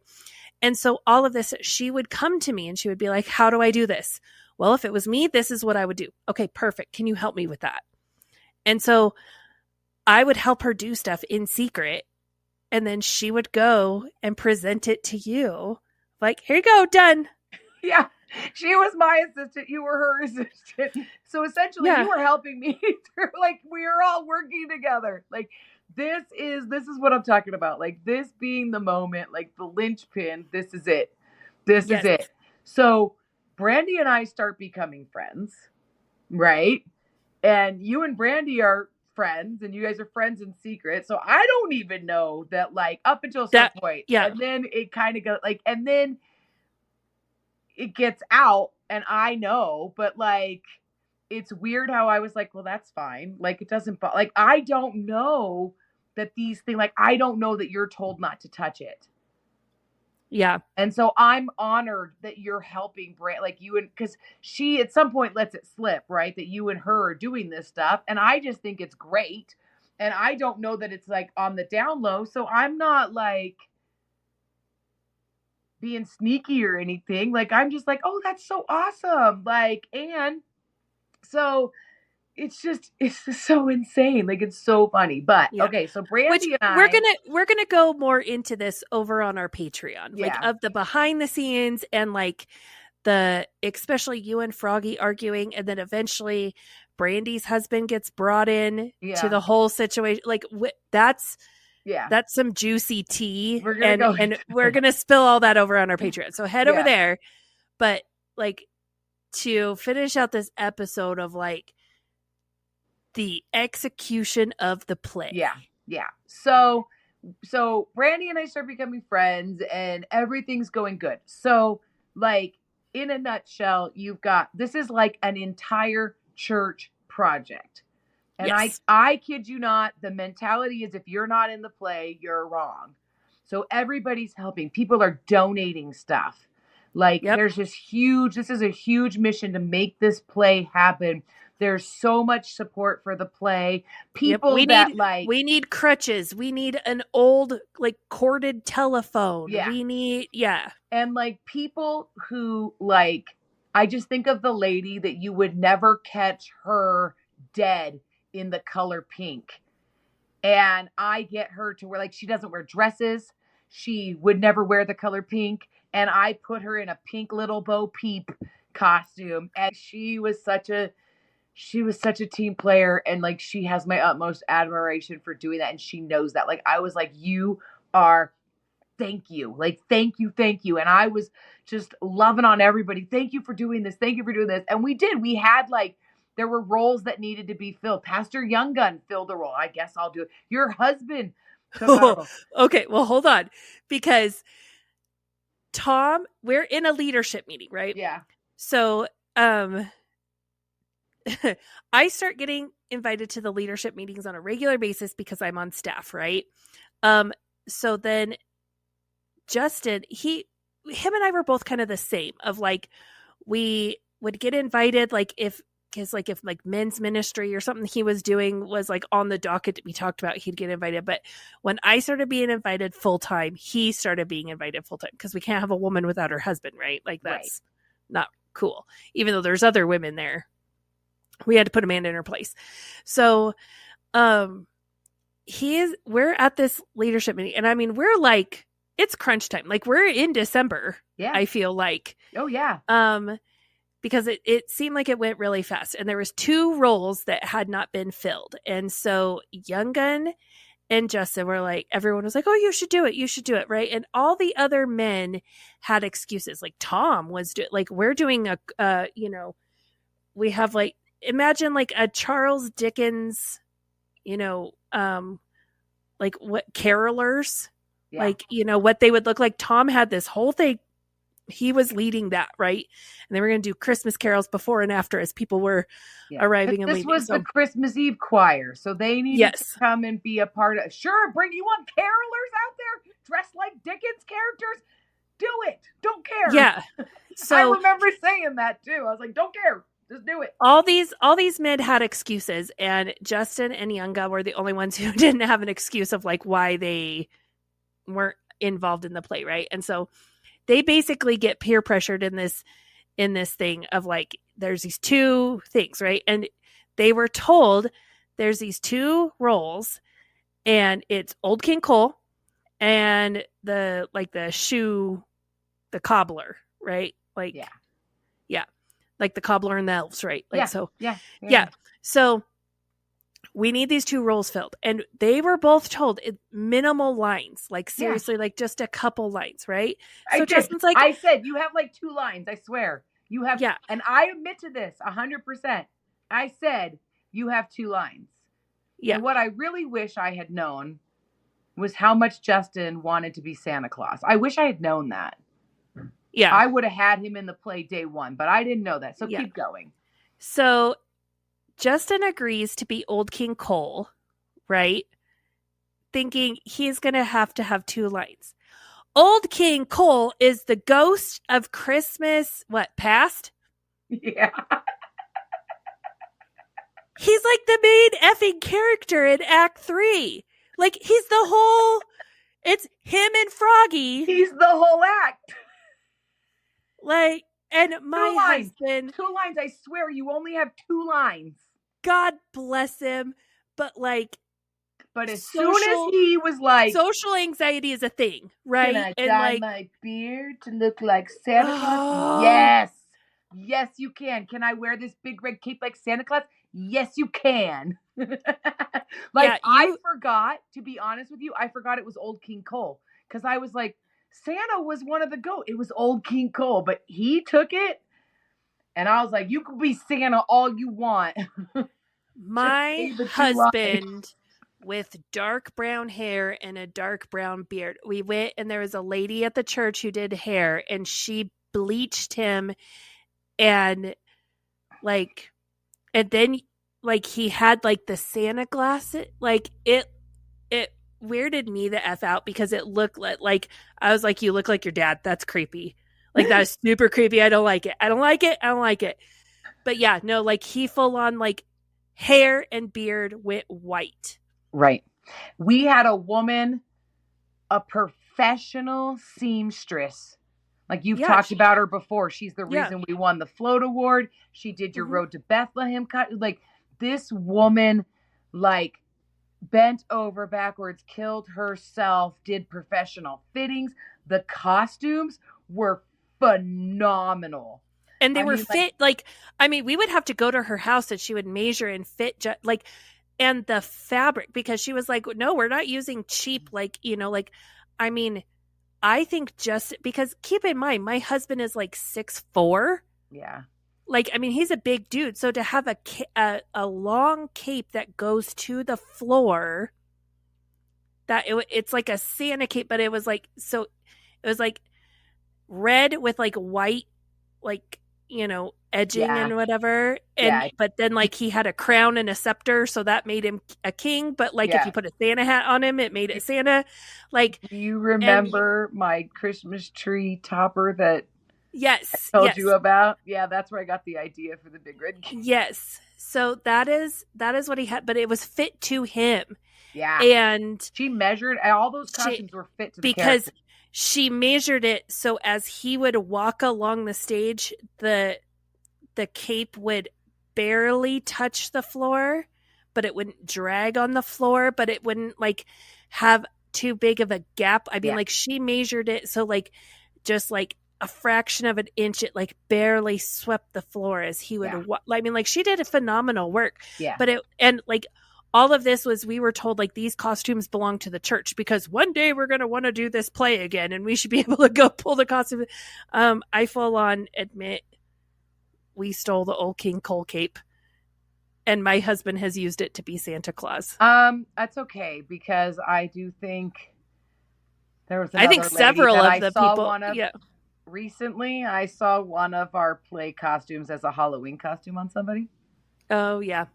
And so all of this, she would come to me and she would be like, how do I do this? Well, if it was me, this is what I would do. Okay, perfect. Can you help me with that? And so I would help her do stuff in secret. And then she would go and present it to you. Like, here you go, done. Yeah. She was my assistant. You were her assistant. So essentially you were helping me through, like, we were all working together. Like, this is what I'm talking about. Like, this being the moment, like the linchpin, this is it. This is it. So Brandi and I start becoming friends, right? And you and Brandi are friends and you guys are friends in secret. So I don't even know that, like, up until some point. Yeah. And then it kind of goes like, and then it gets out and I know, but like, it's weird how I was like, well, that's fine. Like, it doesn't, like, I don't know that these things, like, I don't know that you're told not to touch it. Yeah. And so I'm honored that you're helping Brand, like you and, cause she at some point lets it slip, right? That you and her are doing this stuff. And I just think it's great. And I don't know that it's like on the down low. So I'm not like being sneaky or anything. Like, I'm just like, oh, that's so awesome. Like, and so it's just so insane. Like, it's so funny. But okay, so Brandi and I, we're gonna go more into this over on our Patreon, like of the behind the scenes and like especially you and Froggy arguing, and then eventually Brandy's husband gets brought in to the whole situation. Like that's some juicy tea. We're gonna and we're gonna spill all that over on our Patreon. So head over there. But like, to finish out this episode of like the execution of the play. Yeah. So Brandi and I start becoming friends and everything's going good. So like, in a nutshell, this is like an entire church project. And yes. I kid you not, the mentality is if you're not in the play, you're wrong. So everybody's helping. People are donating stuff. Like there's this is a huge mission to make this play happen. There's so much support for the play. People we need crutches. We need an old like corded telephone. Yeah. We need And like people who like, I just think of the lady that you would never catch her dead in the color pink. And I get her to wear, like, she doesn't wear dresses. She would never wear the color pink. And I put her in a pink little Bo Peep costume. And she was such a team player. And like, she has my utmost admiration for doing that. And she knows that. Like, I was like, thank you. Like, thank you. And I was just loving on everybody. Thank you for doing this. Thank you for doing this. And we did. We had like, there were roles that needed to be filled. Pastor Young Gun filled a role. I guess I'll do it. Your husband took a role. Okay, well, hold on. Because Tom, we're in a leadership meeting, right? Yeah. So I start getting invited to the leadership meetings on a regular basis because I'm on staff, right? So then Justin, him and I were both kind of the same of like, we would get invited, like if men's ministry or something he was doing was like on the docket that we talked about, he'd get invited. But when I started being invited full time, he started being invited full time because we can't have a woman without her husband, right? Like that's not cool. Even though there's other women there, we had to put a man in her place. So, we're at this leadership meeting, and I mean, we're like, it's crunch time. Like we're in December. Yeah. I feel like. Oh yeah. Because it seemed like it went really fast. And there was 2 roles that had not been filled. And so Young Gun and Justin were like, everyone was like, oh, you should do it. Right. And all the other men had excuses. Like Tom was we're doing we have like, imagine like a Charles Dickens, like what carolers, like, what they would look like. Tom had this whole thing. He was leading that, right? And they were going to do Christmas carols before and after as people were arriving and leaving. This was the Christmas Eve choir, so they needed to come and be a part of. Sure, you want carolers out there dressed like Dickens characters? Do it. Don't care. Yeah. So I remember saying that too. I was like, don't care. Just do it. All these men had excuses, and Justin and Younga were the only ones who didn't have an excuse of like why they weren't involved in the play, right? And so they basically get peer pressured in this thing of like, there's these 2 things, right? And they were told there's these 2 roles, and it's Old King Cole and the cobbler, right? Like, yeah, like the cobbler and the elves, right? Like, yeah. So we need these 2 roles filled. And they were both told minimal lines, like seriously, like just a couple lines, right? So Justin's like, I said, you have like 2 lines. I swear you have. Yeah. And I admit to this 100%. I said, you have 2 lines. Yeah. And what I really wish I had known was how much Justin wanted to be Santa Claus. I wish I had known that. Yeah. I would have had him in the play day 1, but I didn't know that. So keep going. So Justin agrees to be Old King Cole, right? Thinking he's going to have 2 lines. Old King Cole is the ghost of Christmas, past? Yeah. He's like the main effing character in Act 3. Like, he's the whole, it's him and Froggy. He's the whole act. Like, and my husband. 2 lines, I swear, you only have 2 lines. God bless him. But like, But as soon as he was like, social anxiety is a thing, right? Can I and dye like, my beard to look like Santa Claus? Yes. Yes, you can. Can I wear this big red cape like Santa Claus? Yes, you can. I forgot, to be honest with you, I forgot it was Old King Cole. Because I was like, Santa was one of the goat. It was Old King Cole. But he took it. And I was like, you can be Santa all you want. My husband with dark brown hair and a dark brown beard. We went and there was a lady at the church who did hair and she bleached him and then he had like the Santa glasses. Like it weirded me the F out because it looked like I was like, you look like your dad. That's creepy. Like that is super creepy. I don't like it. I don't like it. But yeah, no, like he full on like hair and beard went white. Right. We had a woman, a professional seamstress. Like you've talked about her before. She's the reason we won the Float Award. She did your Road to Bethlehem cut. Like this woman, like bent over backwards, killed herself, did professional fittings. The costumes were phenomenal. And they were fit. We would have to go to her house and she would measure and fit and the fabric, because she was like, no, we're not using cheap, I think just because keep in mind, my husband is like 6'4". Yeah. He's a big dude. So to have a long cape that goes to the floor, it's like a Santa cape, but it was like, so it was like red with like white, edging and whatever. And but then he had a crown and a scepter, so that made him a king. But if you put a Santa hat on him, it made it Santa. Do you remember my Christmas tree topper that I told you about? Yeah, that's where I got the idea for the big red cape. Yes. So that is what he had, but it was fit to him. Yeah. And she measured, all those costumes were fit to the character. She measured it so as he would walk along the stage, the cape would barely touch the floor, but it wouldn't drag on the floor, but it wouldn't have too big of a gap. She measured it so just a fraction of an inch, it barely swept the floor as he would she did a phenomenal work. Yeah. But all of this was, we were told these costumes belong to the church because one day we're going to want to do this play again and we should be able to go pull the costume. I full on admit we stole the Old King Cole cape and my husband has used it to be Santa Claus. That's okay, because I do think there was another several of the people. Recently, I saw one of our play costumes as a Halloween costume on somebody. Oh, yeah.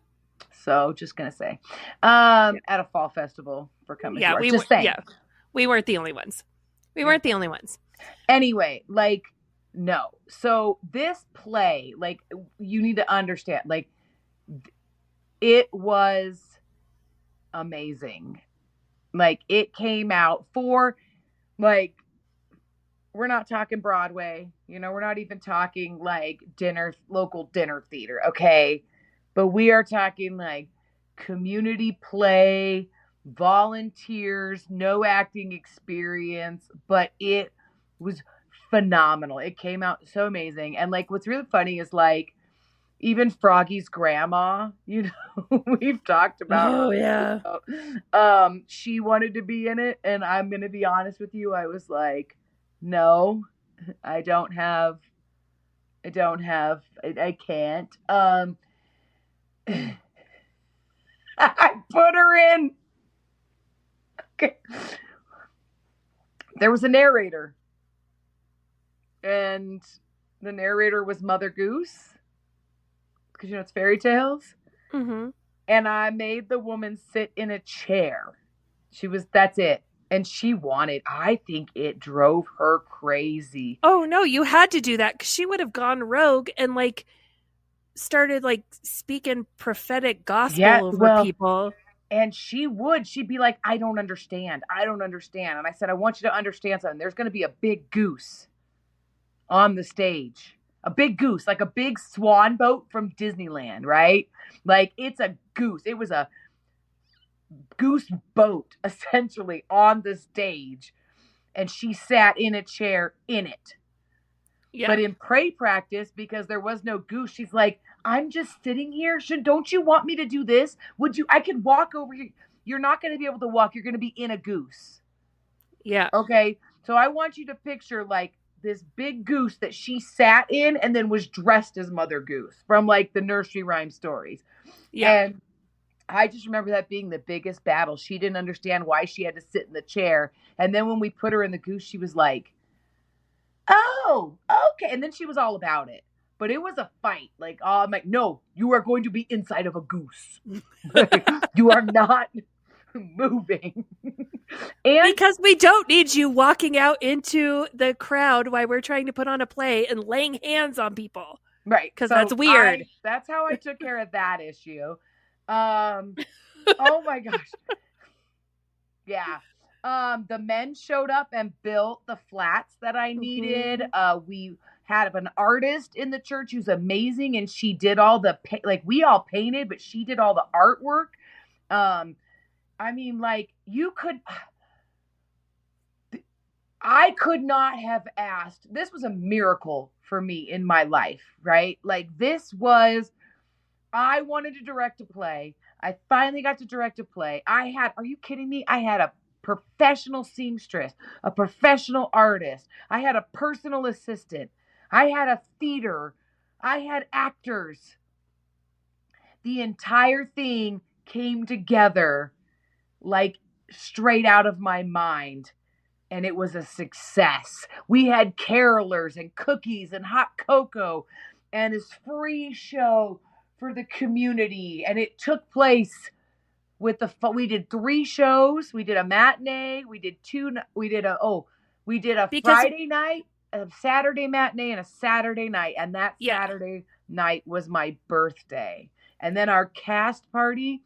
So, just gonna say, at a fall festival for coming. Yeah, we weren't the only ones. Anyway, no. So this play, you need to understand, it was amazing. It came out for, we're not talking Broadway, we're not even talking local dinner theater, okay? But we are talking community play, volunteers, no acting experience, but it was phenomenal. It came out so amazing. And what's really funny is even Froggy's grandma, we've talked about. Oh, yeah. She wanted to be in it. And I'm going to be honest with you. I was like, no, I can't. I put her in. Okay. There was a narrator. And the narrator was Mother Goose. Because, it's fairy tales. Mm-hmm. And I made the woman sit in a chair. That's it. And I think it drove her crazy. Oh, no, you had to do that because she would have gone rogue and started speaking prophetic gospel over people. And she'd be like, I don't understand. And I said, I want you to understand something. There's going to be a big goose on the stage. A big goose, like a big swan boat from Disneyland, right? It's a goose. It was a goose boat essentially on the stage, and she sat in a chair in it. Yeah. But in prey practice, because there was no goose, she's like, I'm just sitting here. Don't you want me to do this? I could walk over here. You're not going to be able to walk. You're going to be in a goose. Yeah. Okay. So I want you to picture like this big goose that she sat in and then was dressed as Mother Goose from like the nursery rhyme stories. Yeah. And I just remember that being the biggest battle. She didn't understand why she had to sit in the chair. And then when we put her in the goose, she was like, oh, okay. And then she was all about it. But it was a fight. Like, I'm like, no, you are going to be inside of a goose. You are not moving. And because we don't need you walking out into the crowd while we're trying to put on a play and laying hands on people. Right. Because that's weird. That's how I took care of that issue. Oh my gosh. Yeah. The men showed up and built the flats that I needed. We had an artist in the church who's amazing, and she did all the we all painted, but she did all the artwork. I mean, like I could not have asked. This was a miracle for me in my life, right? Like I wanted to direct a play. I finally got to direct a play. Are you kidding me? I had a professional seamstress, a professional artist. I had a personal assistant. I had a theater. I had actors. The entire thing came together like straight out of my mind. And it was a success. We had carolers and cookies and hot cocoa and this free show for the community. And it took place we did 3 shows. We did a matinee. We did a Friday night, a Saturday matinee, and a Saturday night. And that Saturday night was my birthday. And then our cast party,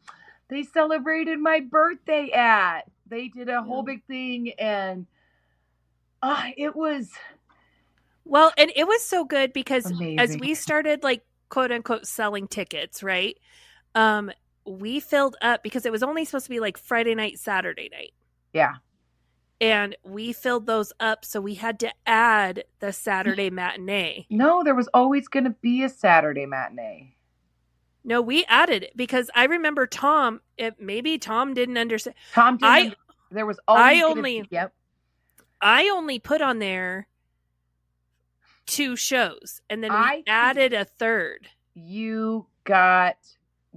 they celebrated my birthday they did a whole big thing. And it was. Well, and it was so good because amazing. As we started like quote unquote selling tickets, right? We filled up because it was only supposed to be like Friday night, Saturday night. Yeah. And we filled those up. So we had to add the Saturday matinee. No, there was always going to be a Saturday matinee. No, we added it because I remember maybe Tom didn't understand. Tom didn't. There was always yep. I only put on there 2 shows and then we added a third. You got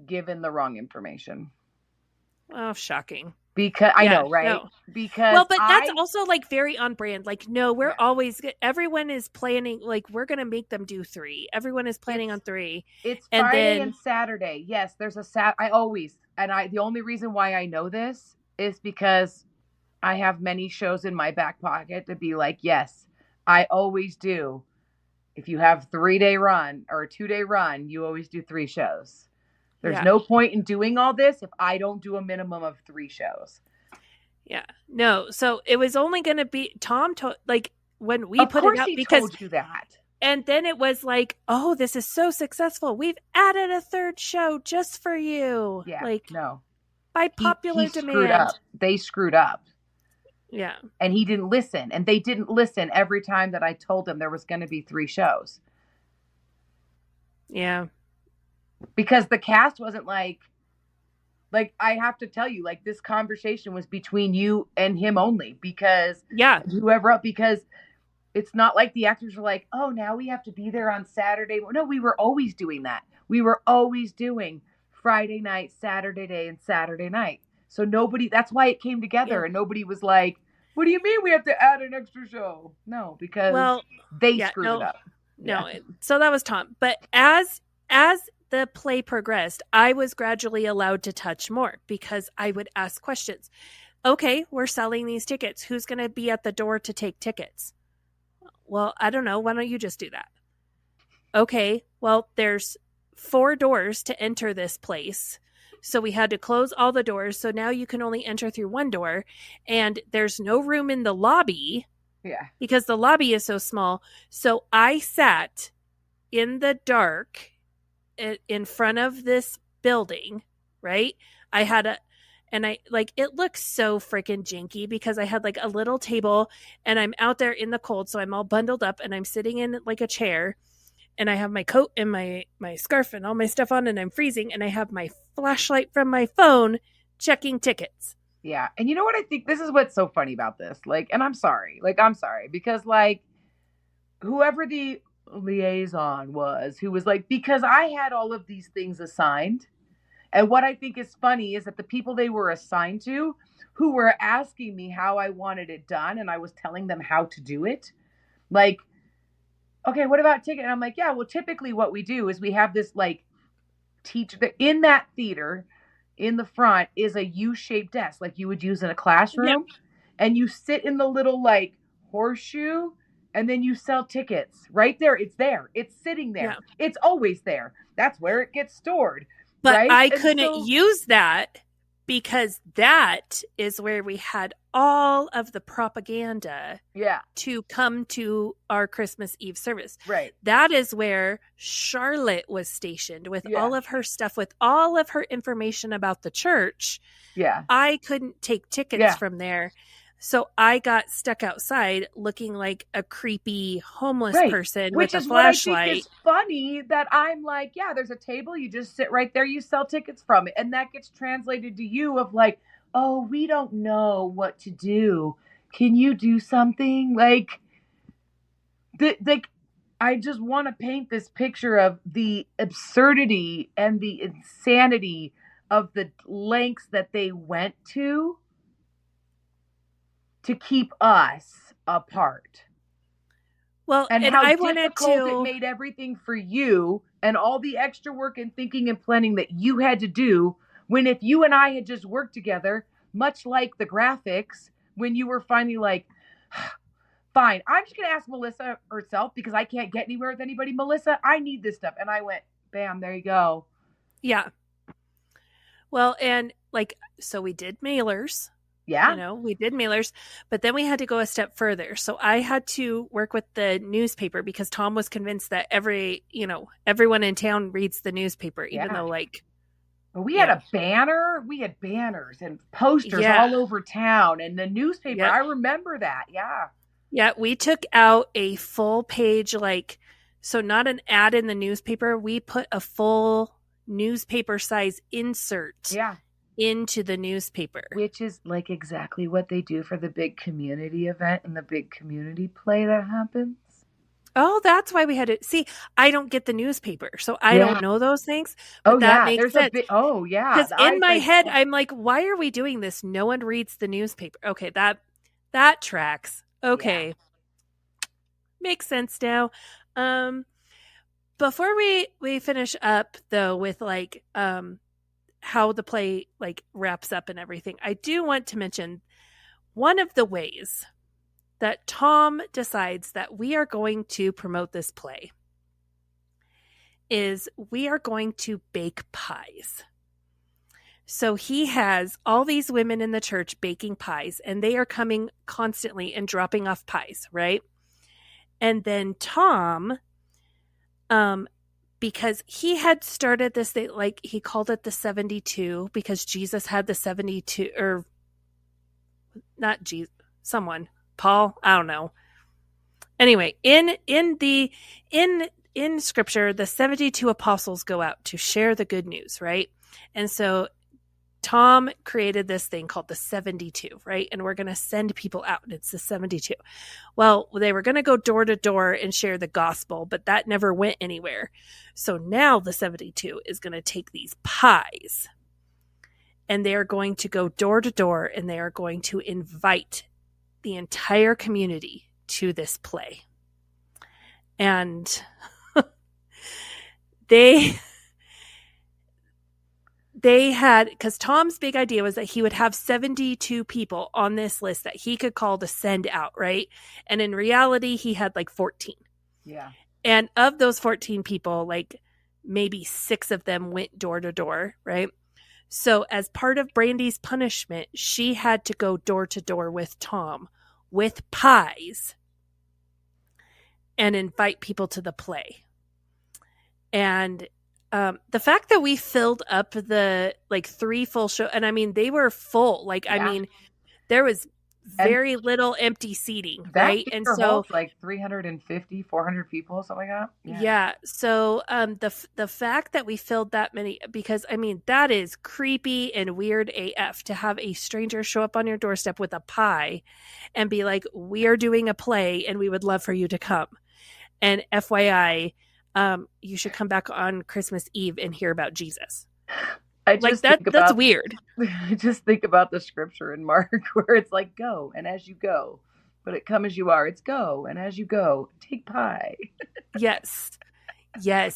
given the wrong information. Oh, shocking. Because I know, right? No. Because but that's also like very on brand. Like, no, we're always everyone is planning. Like, we're gonna make them do 3. Everyone is planning on 3. It's Friday and Saturday. Yes, there's a the only reason why I know this is because I have many shows in my back pocket to be like, yes, I always do. If you have 3-day run or a 2-day run, you always do 3 shows. There's no point in doing all this if I don't do a minimum of 3 shows. Yeah. No. So it was only going to be Tom when we put it up because told you that. And then it was like, oh, this is so successful. We've added a 3rd show just for you. Yeah. No. By popular demand. Screwed up. They screwed up. Yeah. And he didn't listen. And they didn't listen every time that I told them there was going to be 3 shows. Yeah. Because the cast wasn't like I have to tell you, like this conversation was between you and him only because because it's not like the actors were like, oh, now we have to be there on Saturday. No, we were always doing that. We were always doing Friday night, Saturday day, and Saturday night. So that's why it came together and nobody was like, what do you mean we have to add an extra show? No, because they screwed it up. No. So that was Tom. But as the play progressed, I was gradually allowed to touch more because I would ask questions. Okay, we're selling these tickets. Who's going to be at the door to take tickets? Well, I don't know. Why don't you just do that? Okay, well, there's 4 doors to enter this place. So we had to close all the doors. So now you can only enter through 1 door. And there's no room in the lobby. Yeah. Because the lobby is so small. So I sat in the dark in front of this building, right? And I like, it looks so freaking janky because I had like a little table and I'm out there in the cold. So I'm all bundled up and I'm sitting in like a chair and I have my coat and my scarf and all my stuff on and I'm freezing and I have my flashlight from my phone checking tickets. Yeah. And you know what I think? This is what's so funny about this. Like, and I'm sorry. Because like whoever the liaison was who was like, because I had all of these things assigned. And what I think is funny is that the people they were assigned to who were asking me how I wanted it done and I was telling them how to do it. Like, okay, what about ticket? And I'm like, yeah, well, typically what we do is we have this like teacher in that theater in the front is a U-shaped desk like you would use in a classroom. Yep. And you sit in the little like horseshoe and then you sell tickets right there. It's there. It's sitting there. Yeah. It's always there. That's where it gets stored. But right? I couldn't use that because that is where we had all of the propaganda to come to our Christmas Eve service. Right. That is where Charlotte was stationed with all of her stuff, with all of her information about the church. Yeah. I couldn't take tickets from there. So I got stuck outside looking like a creepy homeless person with a flashlight. Which is what I think is funny that I'm like, yeah, there's a table. You just sit right there. You sell tickets from it. And that gets translated to you of like, oh, we don't know what to do. Can you do something? Like, I just want to paint this picture of the absurdity and the insanity of the lengths that they went to keep us apart. Well, and how I difficult it made everything for you and all the extra work and thinking and planning that you had to do when if you and I had just worked together, much like the graphics, when you were finally like, fine, I'm just going to ask Melissa herself because I can't get anywhere with anybody. Melissa, I need this stuff. And I went, bam, there you go. Yeah. Well, and like, so we did mailers. Yeah. You know, we did mailers, but then we had to go a step further. So I had to work with the newspaper because Tom was convinced that everyone in town reads the newspaper, even though like. We had a banner. We had banners and posters all over town and the newspaper. Yep. I remember that. Yeah. Yeah. We took out a full page, so not an ad in the newspaper. We put a full newspaper size insert. Yeah. Into the newspaper, which is like exactly what they do for the big community event and the big community play that happens. Oh, that's why we had to see. I don't get the newspaper, so I don't know those things. But that makes sense. Because in my head, I'm like, why are we doing this? No one reads the newspaper. Okay, that tracks. Okay, makes sense now. Before we finish up though with how the play wraps up and everything, I do want to mention one of the ways that Tom decides that we are going to promote this play is we are going to bake pies. So he has all these women in the church baking pies and they are coming constantly and dropping off pies, right? And then Tom, because he had started this thing, he called it the 72 because Jesus had the 72, or not Jesus, someone, Paul, I don't know. Anyway, in scripture, the 72 apostles go out to share the good news, right? And so Tom created this thing called the 72, right? And we're going to send people out. And it's the 72. Well, they were going to go door to door and share the gospel, but that never went anywhere. So now the 72 is going to take these pies and they are going to go door to door and they are going to invite the entire community to this play. And they had, because Tom's big idea was that he would have 72 people on this list that he could call to send out, right? And in reality, he had 14. Yeah. And of those 14 people, maybe 6 of them went door to door, right? So as part of Brandi's punishment, she had to go door to door with Tom with pies and invite people to the play. And the fact that we filled up the like 3 full show, and I mean they were full. Like I mean, there was very little empty seating, right? And so holds like 350, 400 people, something like that. Yeah. So the fact that we filled that many, because I mean that is creepy and weird AF to have a stranger show up on your doorstep with a pie and be like, "We are doing a play and we would love for you to come." And FYI, you should come back on Christmas Eve and hear about Jesus. That's weird. I just think about the scripture in Mark where it's like, go, and as you go, but it come as you are. It's go, and as you go, take pie. Yes.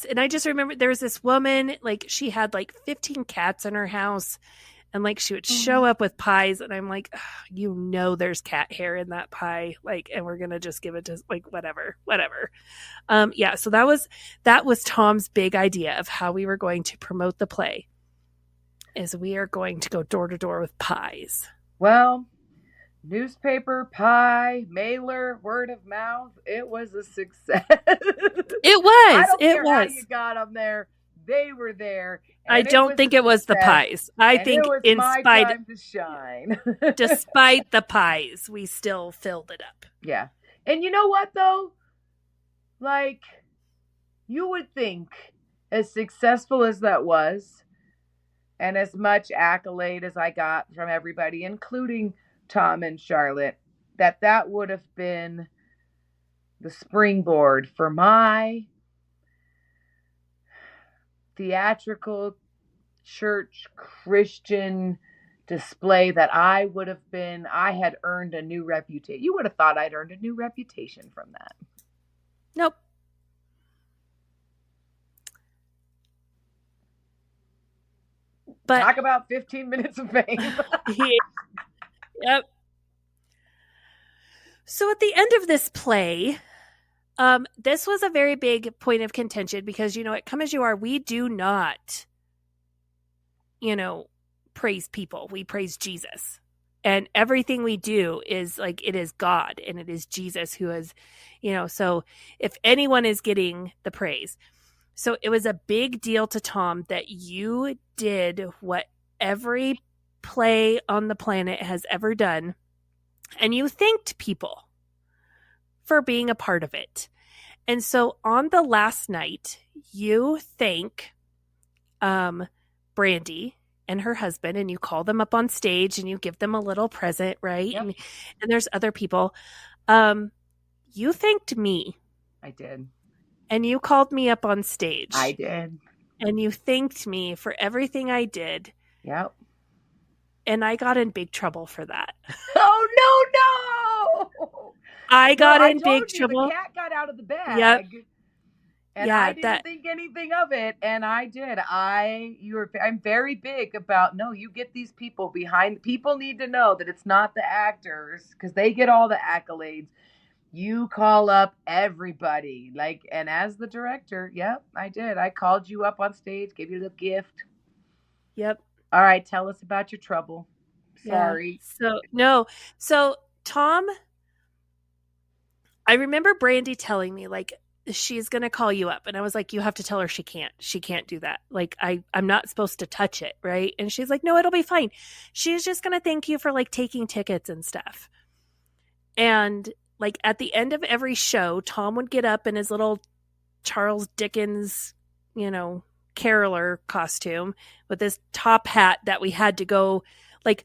And I just remember there was this woman, like she had like 15 cats in her house, and like she would show up with pies, and I'm like, there's cat hair in that pie, like, and we're gonna just give it to like whatever. So that was Tom's big idea of how we were going to promote the play. Is we are going to go door to door with pies. Well, newspaper, pie, mailer, word of mouth. It was a success. It was. I don't care how you got them there. They were there. I don't think it was the pies. I think in spite to shine. Despite the pies, we still filled it up. Yeah. And you know what though? Like, you would think, as successful as that was, and as much accolade as I got from everybody, including Tom and Charlotte, that would have been the springboard for my theatrical church Christian display that I had earned a new reputation. You would have thought I'd earned a new reputation from that. Nope. But talk about 15 minutes of fame. Yep. So at the end of this play, this was a very big point of contention because, at Come As You Are, we do not, praise people. We praise Jesus. And everything we do is like, it is God and it is Jesus who is, so if anyone is getting the praise. So it was a big deal to Tom that you did what every play on the planet has ever done, and you thanked people for being a part of it. And so on the last night, you thank Brandi and her husband, and you call them up on stage and you give them a little present, right? Yep. And there's other people. You thanked me. I did. And you called me up on stage. I did. And you thanked me for everything I did. Yep. And I got in big trouble for that. Oh, no! I got in big trouble. The cat got out of the bag. Yep. And I didn't think anything of it. And I did. I'm very big about, no, you get these people behind. People need to know that it's not the actors because they get all the accolades. You call up everybody, and as the director, yep, I did. I called you up on stage, gave you the gift. Yep. All right, tell us about your trouble. Sorry. Yeah. So Tom, I remember Brandi telling me she's going to call you up. And I was like, you have to tell her she can't do that. I'm not supposed to touch it. Right. And she's like, no, it'll be fine. She's just going to thank you for taking tickets and stuff. And at the end of every show, Tom would get up in his little Charles Dickens, caroler costume with this top hat that we had to go, I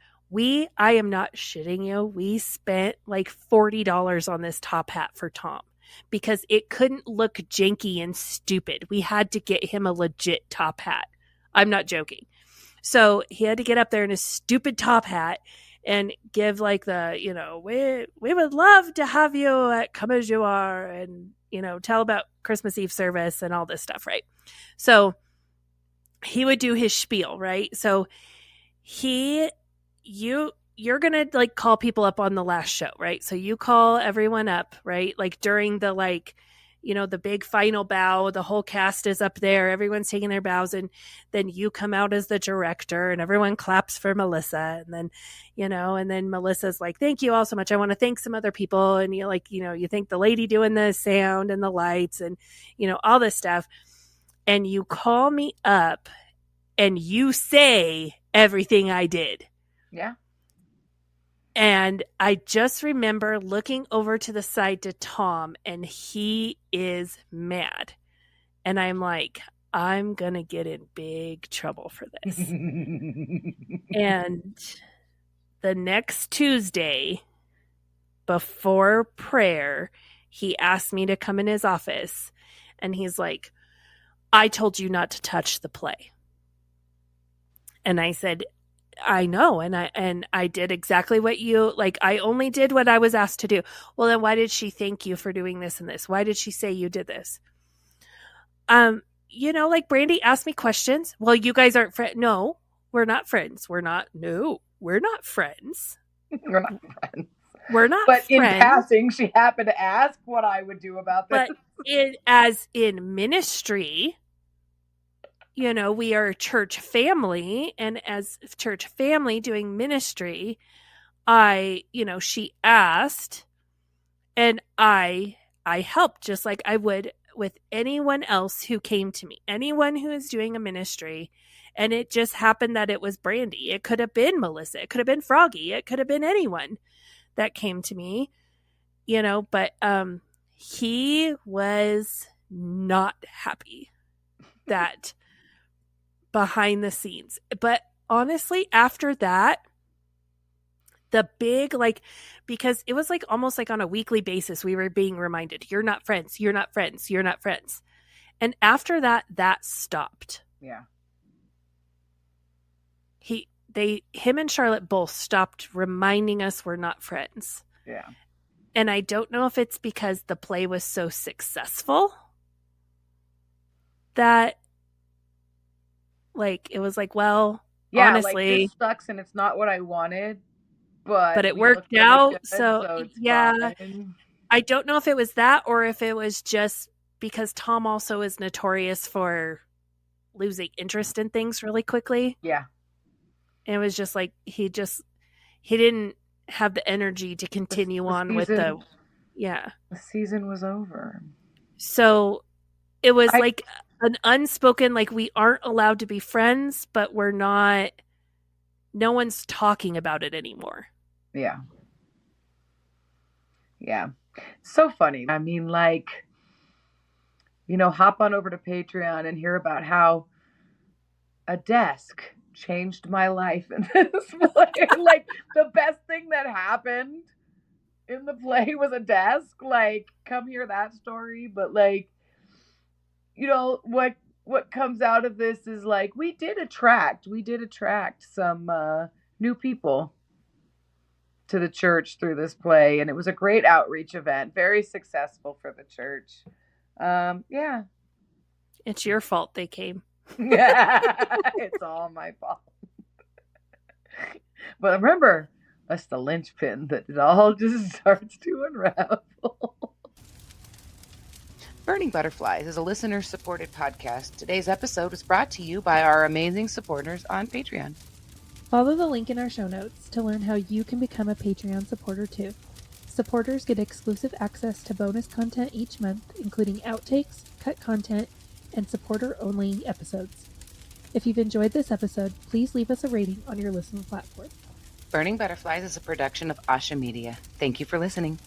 am not shitting you. We spent $40 on this top hat for Tom because it couldn't look janky and stupid. We had to get him a legit top hat. I'm not joking. So he had to get up there in his stupid top hat and give we would love to have you at Come As You Are and, tell about Christmas Eve service and all this stuff, right? So he would do his spiel, right? So you're going to call people up on the last show, right? So you call everyone up, right? During the the big final bow, the whole cast is up there, everyone's taking their bows, and then you come out as the director and everyone claps for Melissa. And then, and then Melissa's like, thank you all so much. I want to thank some other people. And you thank the lady doing the sound and the lights and, all this stuff. and you call me up and you say everything I did. Yeah. And I just remember looking over to the side to Tom, and he is mad. And I'm like, I'm going to get in big trouble for this. And the next Tuesday, before prayer, he asked me to come in his office. And he's like, I told you not to touch the play. And I said, I know. And I did exactly what you, like, I only did what I was asked to do. Well, then why did she thank you for doing this and this? Why did she say you did this? Like Brandi asked me questions. Well, you guys aren't friends. No, we're not friends. We're not friends. We're not friends. We're not but friends. In passing, she happened to ask what I would do about this. But as in ministry, we are a church family, and as church family doing ministry, she asked, and I helped just like I would with anyone else who came to me, anyone who is doing a ministry. And it just happened that it was Brandi. It could have been Melissa. It could have been Froggy. It could have been anyone that came to me, but he was not happy that behind the scenes. But honestly, after that, the big, because it was almost like on a weekly basis, we were being reminded, you're not friends, you're not friends, you're not friends. And after that, that stopped. Yeah. Him and Charlotte both stopped reminding us we're not friends. Yeah. And I don't know if it's because the play was so successful that it was honestly, this sucks and it's not what I wanted, but it worked out. Good, so yeah, fine. I don't know if it was that or if it was just because Tom also is notorious for losing interest in things really quickly. Yeah. And it was just he didn't have the energy to continue on with the season was over. So it was an unspoken, we aren't allowed to be friends, but we're not, no one's talking about it anymore. Yeah. Yeah. So funny. I mean, hop on over to Patreon and hear about how a desk changed my life in this play. The best thing that happened in the play was a desk. Come hear that story. But what comes out of this is we did attract some new people to the church through this play, and it was a great outreach event, very successful for the church. Yeah. It's your fault they came. It's all my fault. But remember, that's the linchpin that it all just starts to unravel. Burning Butterflies is a listener-supported podcast. Today's episode was brought to you by our amazing supporters on Patreon. Follow the link in our show notes to learn how you can become a Patreon supporter too. Supporters get exclusive access to bonus content each month, including outtakes, cut content, and supporter-only episodes. If you've enjoyed this episode, please leave us a rating on your listening platform. Burning Butterflies is a production of Asha Media. Thank you for listening.